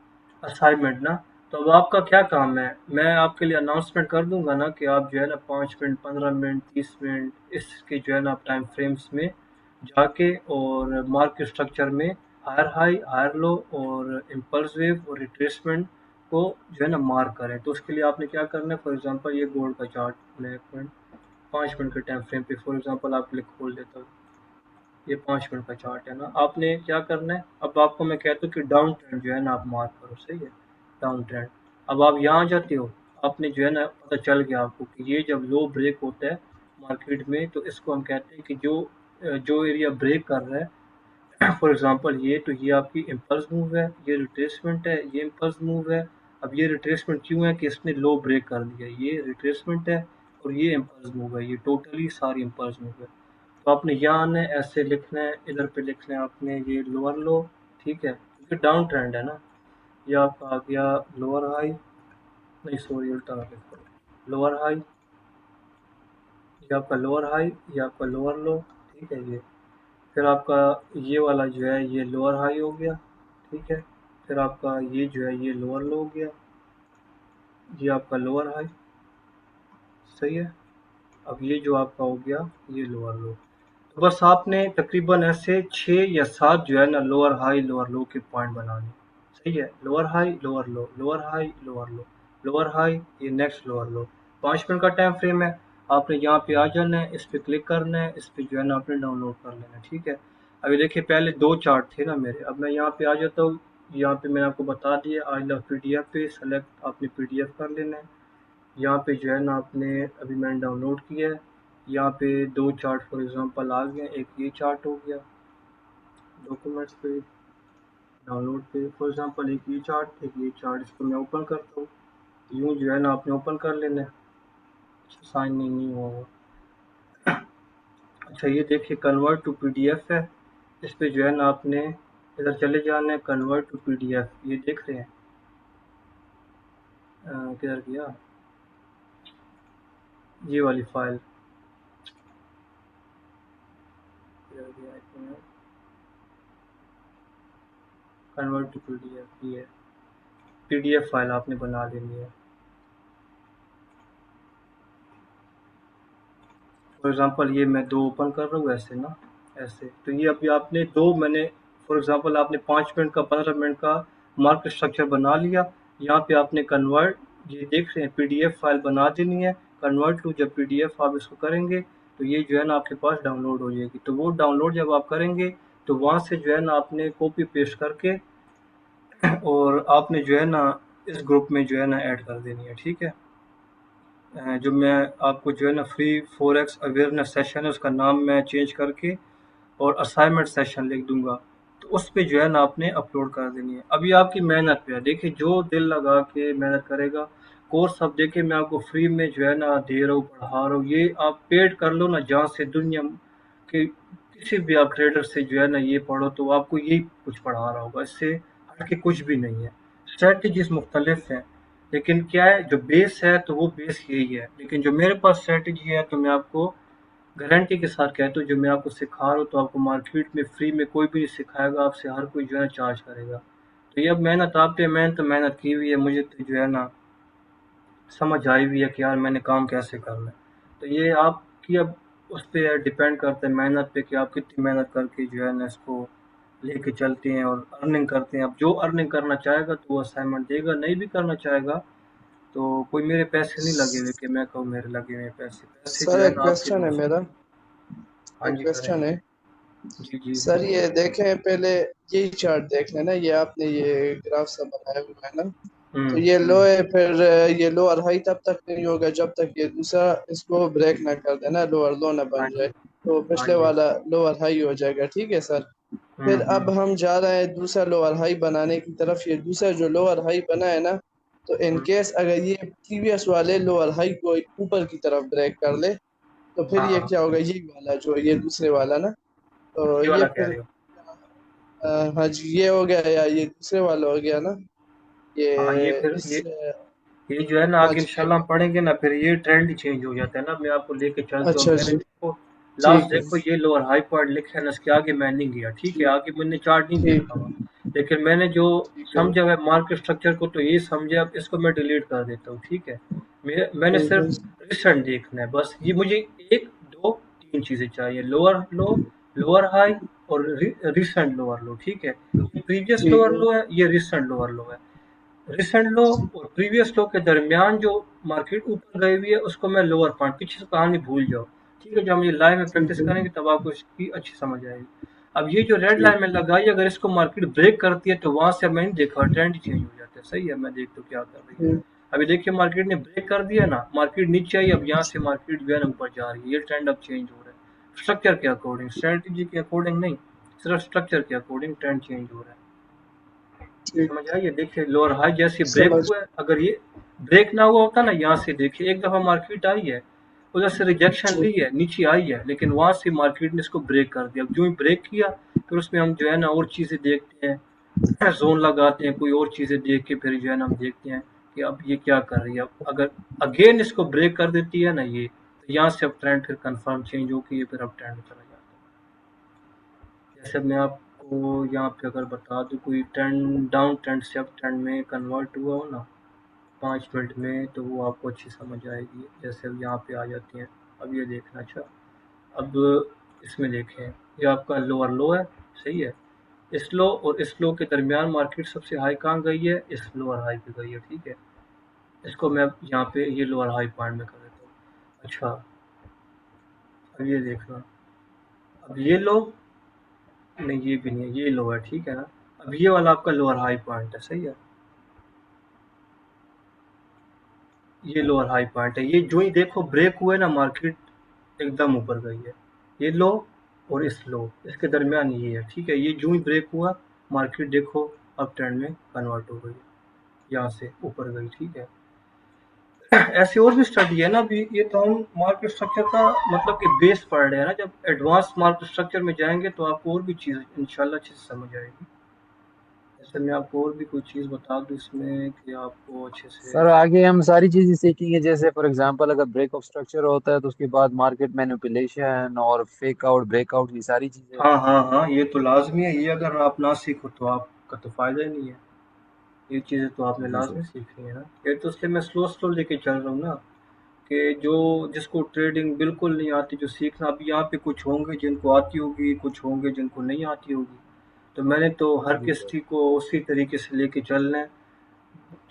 असाइनमेंट ना, तो अब आपका क्या काम है, मैं आपके लिए अनाउंसमेंट कर दूंगा ना कि आप जो है ना 5 मिनट, 15 मिनट, 30 मिनट इसके जो है ना आप टाइम फ्रेम्स में जाके और मार्केट स्ट्रक्चर में हायर हाई, हायर लो और इम्पल्स वेव और रिट्रेसमेंट को जो है ना मार्क करें। तो उसके लिए आपने क्या करना है, फॉर एग्जांपल ये गोल्ड का चार्ट मैं 1 मिनट के टाइम फ्रेम पे फॉर एग्जांपल आपके लिए खोल देता हूँ। ये 5 मिनट का चार्ट है ना, आपने क्या करना है, अब आपको मैं कहता हूँ कि डाउन ट्रेंड जो है ना आप मार्क करो, सही है, डाउन ट्रेंड। अब आप यहाँ जाते हो, आपने जो है ना पता चल गया आपको कि ये जब लो ब्रेक होता है मार्केट में तो इसको हम कहते हैं कि जो एरिया ब्रेक कर रहा है फॉर एग्जांपल ये, तो ये आपकी इम्पल्स मूव है, ये रिट्रेसमेंट है, ये इम्पल्स मूव है। अब ये रिट्रेसमेंट क्यों है कि इसने लो ब्रेक कर दिया, ये रिट्रेसमेंट है और ये इम्पल्स मूव है, ये टोटली सारी इम्पल्स मूव है। तो आपने यहाँ आना है, ऐसे लिखना है, इधर पे लिखना है आपने ये लोअर लो, ठीक है, क्योंकि डाउन ट्रेंड है ना। ये आपका आ गया लोअर हाई, नहीं सॉरी उल्टा आ गया, लोअर हाई, ये आपका लोअर हाई, ये आपका लोअर लो, ठीक है ये। फिर आपका ये वाला जो है ये लोअर हाई हो गया, ठीक है। फिर आपका ये जो है ये लोअर लो हो गया, ये आपका लोअर हाई, सही है। अब ये जो आपका हो गया ये लोअर लो। तो बस आपने तकरीबन ऐसे 6 या 7 जो है ना लोअर लो के पॉइंट बनाने, सही है, लोअर हाई लोअर लो, लोअर हाई लोअर लो, लोअर हाई, ये नेक्स्ट लोअर लो। 5 मिनट का टाइम फ्रेम है, आपने यहाँ पे आ जाना है, इस पे क्लिक करना है, इस पे जो है ना आपने डाउनलोड कर लेना है, ठीक है। अभी देखिए पहले 2 चार्ट थे ना मेरे, अब मैं यहाँ पे आ जाता हूँ, यहाँ पे मैंने आपको बता दिया आई लव पीडीएफ पे सेलेक्ट आपने पीडीएफ कर लेना है। यहाँ पे जो है ना आपने, अभी मैंने डाउनलोड किया है, यहाँ पे 2 चार्ट फॉर एग्जांपल आ गए, एक ये चार्ट हो गया डॉक्यूमेंट्स पे, डाउनलोड पे फॉर एग्जांपल एक ये चार्ट, एक ये चार्ट, इसको मैं ओपन करता हूँ। यूँ जो है ना आपने ओपन कर लेना है, साइन नहीं हुआ होगा। अच्छा ये देखिए कन्वर्ट टू पीडीएफ है, इस पे जो है ना आपने इधर चले जाना है, कन्वर्ट टू पीडीएफ, ये देख रहे हैं किधर गया ये वाली फाइल, किधर गया, एक मिनट, कन्वर्ट टू पीडीएफ, ये पीडीएफ फाइल आपने बना लेनी है। फॉर एग्जांपल ये मैं 2 ओपन कर रहा हूँ ऐसे ना, ऐसे, तो ये अभी आपने 2 मैंने फॉर एग्जांपल आपने 5 मिनट का 15 मिनट का मार्केट स्ट्रक्चर बना लिया। यहाँ पे आपने कन्वर्ट, ये देख रहे हैं पीडीएफ फाइल बना देनी है, कन्वर्ट टू, जब पीडीएफ आप इसको करेंगे तो ये जो है ना आपके पास डाउनलोड हो जाएगी। तो वो डाउनलोड जब आप करेंगे तो वहाँ से जो है ना आपने कॉपी पेस्ट करके और आपने जो है ना इस ग्रुप में जो है ना ऐड कर देनी है, ठीक है। जो मैं आपको जो है ना फ्री फॉरेक्स अवेयरनेस सेशन है उसका नाम मैं चेंज करके और असाइनमेंट सेशन लिख दूंगा, तो उस पे जो है ना आपने अपलोड कर देनी है। अभी आपकी मेहनत पे है, देखिए जो दिल लगा के मेहनत करेगा, कोर्स अब देखिए मैं आपको फ्री में जो है ना दे रहा हूँ, पढ़ा रहा हूँ, ये आप पेड कर लो ना जहाँ से दुनिया के किसी भी आप ट्रेडर से जो है ना ये पढ़ो तो आपको यही कुछ पढ़ा रहा होगा, इससे हटके कुछ भी नहीं है। स्ट्रेटजीज मुख्तलिफ हैं, लेकिन क्या है जो बेस है तो वो बेस यही है, लेकिन जो मेरे पास स्ट्रेटजी है तो मैं आपको गारंटी के साथ कहता हूँ जो मैं आपको सिखा रहा हूँ तो आपको मार्केट में फ्री में कोई भी नहीं सिखाएगा, आपसे हर कोई जो है चार्ज करेगा। तो ये अब मेहनत आप पे, मैंने तो मेहनत की हुई है, मुझे तो जो है ना समझ आई हुई है कि यार मैंने काम कैसे करना है। तो ये आपकी अब उस पर डिपेंड करता है मेहनत पे कि आप कितनी मेहनत करके जो है ना इसको लेके चलते हैं और अर्निंग करते हैं। अब जो अर्निंग करना चाहेगा तो वो असाइनमेंट देगा, नहीं भी करना चाहेगा तो कोई मेरे पैसे नहीं लगे हुए कि मैं कहूँ मेरे लगे हुए पैसे, पैसे जो सर है एक ना आपके क्वेश्चन है दोस्त मेरा, हैं। हाँ एक जी करें। क्वेश्चन है जी जी सर, ये देखें पहले यही चार्ट देख लेना, ये आपने ये ग्राफ सा बनाया हुआ है ना, तो ये लो हम्म। है, फिर ये लोअर हाई तब तक नहीं होगा जब तक ये दूसरा इसको ब्रेक ना कर देना, लोअर लो ना हाँ बन जाए, जी। तो हाँ पिछले जी। वाला लोअर हाई हो जाएगा, ठीक है सर। फिर अब हम्म। हम जा रहे हैं दूसरा लोअर हाई बनाने की तरफ, ये दूसरा जो लोअर हाई बना है ना, तो इन हम्म। केस अगर ये प्रीवियस वाले लोअर हाई को ऊपर की तरफ ब्रेक कर ले, तो फिर ये हाँ, क्या होगा, ये वाला जो ये दूसरे वाला ना, तो ये ये वाला कह फिर रहे हो? हाँ जी ये हो गया या ये दूसरे वाला हो गया ना, हाँ, ये ये फिर इस ये जो है ना, हाँ आगे जी इंशाल्लाह हम पढ़ेंगे ना, फिर ये ट्रेंड ही चेंज हो जाता है ना। मैं आपको लेके चलता हूँ। अच्छा मैंने जी देखो, लास्ट ठीक है देखो ये लोअर हाई पॉइंट लिखा है ना, इसके आगे मैं नहीं गया, ठीक है, ठीक आगे मैंने चार्ट नहीं ठीक देखा हुआ। लेकिन मैंने जो ठीक है समझा है मार्केट स्ट्रक्चर को, तो ये समझे। अब इसको मैं डिलीट कर देता हूँ, ठीक है। मैंने ठीक है सिर्फ रिसेंट देखना है बस। ये मुझे एक दो तीन चीजें चाहिए: लोअर लो, लोअर हाई, और रिसेंट लोअर लो, ठीक है। ये प्रीवियस ठीक लोअर है लो है, ये रिसेंट लोअर लो है। रिसेंट लो और प्रीवियस लो के दरमियान जो मार्केट ऊपर गई हुई है, उसको मैं लोअर पॉइंट, पीछे से कहानी भूल जाओ, ठीक है। जब हम ये लाइव में ठीक प्रैक्टिस है करेंगे तब आपको इसकी अच्छी समझ आएगी। अब ये जो रेड ठीक लाइन में है लगाई, अगर इसको मार्केट ब्रेक करती है तो वहां से मैंने देखा ट्रेंड चेंज हो जाता है, सही है। मैं देखता हूँ क्या कर रही है। ठीक अभी देखिए मार्केट ने ब्रेक कर दिया ना, मार्केट नीचे आई, अब यहाँ से मार्केट जो है ना ऊपर जा रही है। ये ट्रेंड अब चेंज हो रहा है, स्ट्रक्चर के अकॉर्डिंग, स्ट्रेटेजी के अकॉर्डिंग नहीं, सिर्फ स्ट्रक्चर के अकॉर्डिंग ट्रेंड चेंज हो रहा है। ठीक समझ आइए, देखिए लोअर हाई जैसे ब्रेक समझ हुआ है, अगर ये ब्रेक ना हुआ होता ना, यहाँ से देखिए एक दफा मार्केट आई है, उधर से रिजेक्शन जी ली है, नीचे आई है, लेकिन वहां से मार्केट ने इसको ब्रेक कर दिया। अब जो ही ब्रेक किया, फिर उसमें हम जो है ना और चीजें देखते हैं, जोन लगाते हैं, कोई और चीजें देख के फिर जो है ना हम देखते हैं कि अब ये क्या कर रही है। अब अगर अगेन इसको ब्रेक कर देती है ना ये, तो यहाँ से अब ट्रेंड फिर कंफर्म चेंज होकर ये फिर अब ट्रेंड चला जाता है। जैसे मैं आपको यहाँ पे अगर बता दूँ, कोई ट्रेंड डाउन ट्रेंड से अप ट्रेंड में कन्वर्ट हुआ हो ना 5 मिनट में, तो वो आपको अच्छी समझ आएगी। जैसे अब यहाँ पे आ जाती हैं। अब ये देखना, अच्छा, अब इसमें देखें, ये आपका लोअर लो है, सही है। इस लो और इस लो के दरमियान मार्केट सबसे हाई कहाँ गई है? इस लोअर हाई पे गई है, ठीक है। इसको मैं यहाँ पे ये लोअर हाई पॉइंट में कर देता हूँ। अच्छा, अब ये देखना, अब ये लो, नहीं ये भी नहीं है, ये लो है, ठीक है ना। अब ये वाला आपका लोअर हाई पॉइंट है, सही है। ये लोअर हाई पॉइंट है। ये जो ही देखो ब्रेक हुए ना, मार्केट एकदम ऊपर गई है। ये लो और इस लो, इसके दरमियान ये है, ठीक है। ये जो ही ब्रेक हुआ, मार्केट देखो अप ट्रेंड में कन्वर्ट हो गई, यहाँ से ऊपर गई, ठीक है। ऐसी और भी स्टडी है ना। अभी ये तो हम मार्केट स्ट्रक्चर का मतलब कि बेस पढ़ रहे हैं ना। जब एडवांस मार्केट स्ट्रक्चर में जाएंगे तो आपको और भी चीज़ इंशाल्लाह अच्छे से समझ आएगी। जैसे मैं आपको और भी कोई चीज़ बता दूँ इसमें कि आपको अच्छे से। सर आगे हम सारी चीजें सीखेंगे, जैसे फॉर एग्जांपल अगर ब्रेक ऑफ स्ट्रक्चर होता है तो उसके बाद मार्केट मैनिपुलेशन और फेक आउट ब्रेकआउट, ये सारी चीजें। हाँ हाँ हाँ, ये तो लाजमी है। ये अगर आप ना सीखो तो आपका तो फायदा ही नहीं है। ये चीज़ें तो आपने जी सर। लाजमी सीखनी है ना। ये तो इसलिए मैं स्लो स्लो लेके चल रहा हूँ ना, कि जो जिसको ट्रेडिंग बिल्कुल नहीं आती, जो सीखना, अभी यहाँ पे कुछ होंगे जिनको आती होगी, कुछ होंगे जिनको नहीं आती होगी। तो मैंने तो हर जी सर। किसी को उसी तरीके से लेके चलना है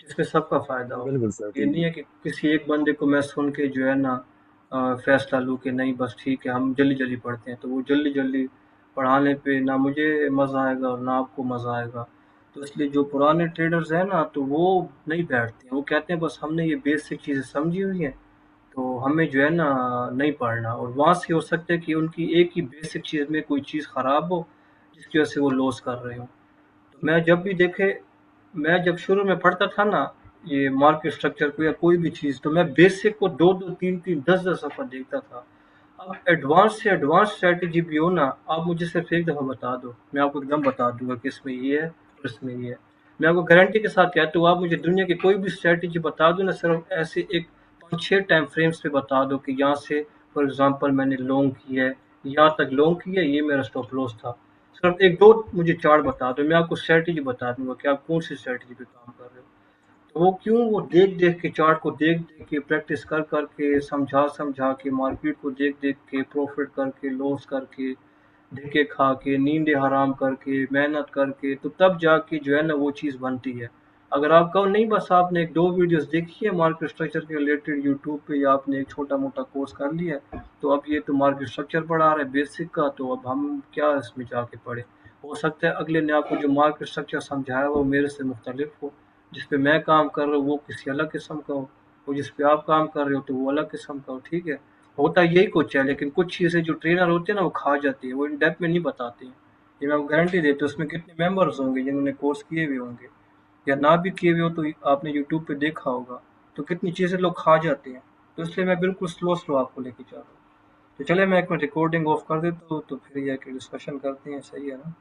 जिसमें सबका फ़ायदा हो। बिल्कुल सर। ये नहीं है कि किसी एक बंदे को मैं सुन के जो है ना फ़ैसला लूँ कि नहीं बस ठीक है, हम जल्दी-जल्दी पढ़ते हैं, तो वो जल्दी-जल्दी पढ़ाने पे ना मुझे मज़ा आएगा और ना आपको मज़ा आएगा। तो इसलिए जो पुराने ट्रेडर्स हैं ना, तो वो नहीं बैठते हैं। वो कहते हैं बस हमने ये बेसिक चीज़ें समझी हुई हैं, तो हमें जो है ना नहीं पढ़ना। और वहाँ से हो सकता है कि उनकी एक ही बेसिक चीज़ में कोई चीज़ ख़राब हो, जिसकी वजह से वो लॉस कर रहे हों। तो मैं जब भी देखे, मैं जब शुरू में पढ़ता था ना ये मार्केट स्ट्रक्चर को या कोई भी चीज़, तो मैं बेसिक को 2-2, 3-3, 10-10 दफ़ा देखता था। अब एडवांस से एडवांस स्ट्रैटेजी भी हो ना, आप मुझे सिर्फ एक दफ़ा बता दो, मैं आपको एकदम बता दूंगा कि इसमें ये है और इसमें ये है। मैं आपको गारंटी के साथ कहता हूँ, आप मुझे दुनिया की कोई भी स्ट्रैटेजी बता दो ना, सिर्फ ऐसे एक 5-6 टाइम फ्रेम्स पे बता दो कि यहाँ से फॉर एग्जांपल मैंने लॉन्ग की है, यहाँ तक लॉन्ग की है, ये मेरा स्टॉप लॉस था। सिर्फ एक दो मुझे चार्ट बता दो, मैं आपको स्ट्रैटेजी बता दूंगा कि आप कौन सी स्ट्रैटेजी पे काम कर रहे हो। तो वो क्यों, वो देख देख के चार्ट को देख देख के प्रैक्टिस कर कर के समझा समझा के मार्केट को देख देख के प्रॉफिट करके लॉस करके धक्के खा के नींदें हराम करके मेहनत करके, तो तब जाके जो है ना वो चीज़ बनती है। अगर आप कहो नहीं बस आपने एक दो वीडियोस देखी है मार्केट स्ट्रक्चर के रिलेटेड यूट्यूब पे, या आपने एक छोटा मोटा कोर्स कर लिया है, तो अब ये तो मार्केट स्ट्रक्चर पढ़ा रहा है बेसिक का, तो अब हम क्या इसमें जाके पढ़े। हो सकता है अगले ने आपको जो मार्केट स्ट्रक्चर समझाया वो मेरे से मुख्तलिफ हो, जिस पे मैं काम कर रहा हूँ वो किसी अलग किस्म का हो, और जिस पे आप काम कर रहे हो तो वो अलग किस्म का हो, ठीक है। होता यही कुछ है, लेकिन कुछ चीज़ें जो ट्रेनर होते हैं ना वो खा जाती है, वो इन डेप्थ में नहीं बताते हैं। ये मैं आपको गारंटी देता हूँ। उसमें कितने मेंबर्स होंगे जिन्होंने कोर्स किए हुए होंगे, या ना भी किए हुए हो तो आपने यूट्यूब पे देखा होगा, तो कितनी चीज़ें लोग खा जाते हैं। तो इसलिए मैं बिल्कुल स्लो स्लो आपको लेके चल रहा हूँ। तो चले मैं एक मिनट रिकॉर्डिंग ऑफ कर देता हूँ तो फिर ये कि डिस्कशन करते हैं, सही है ना।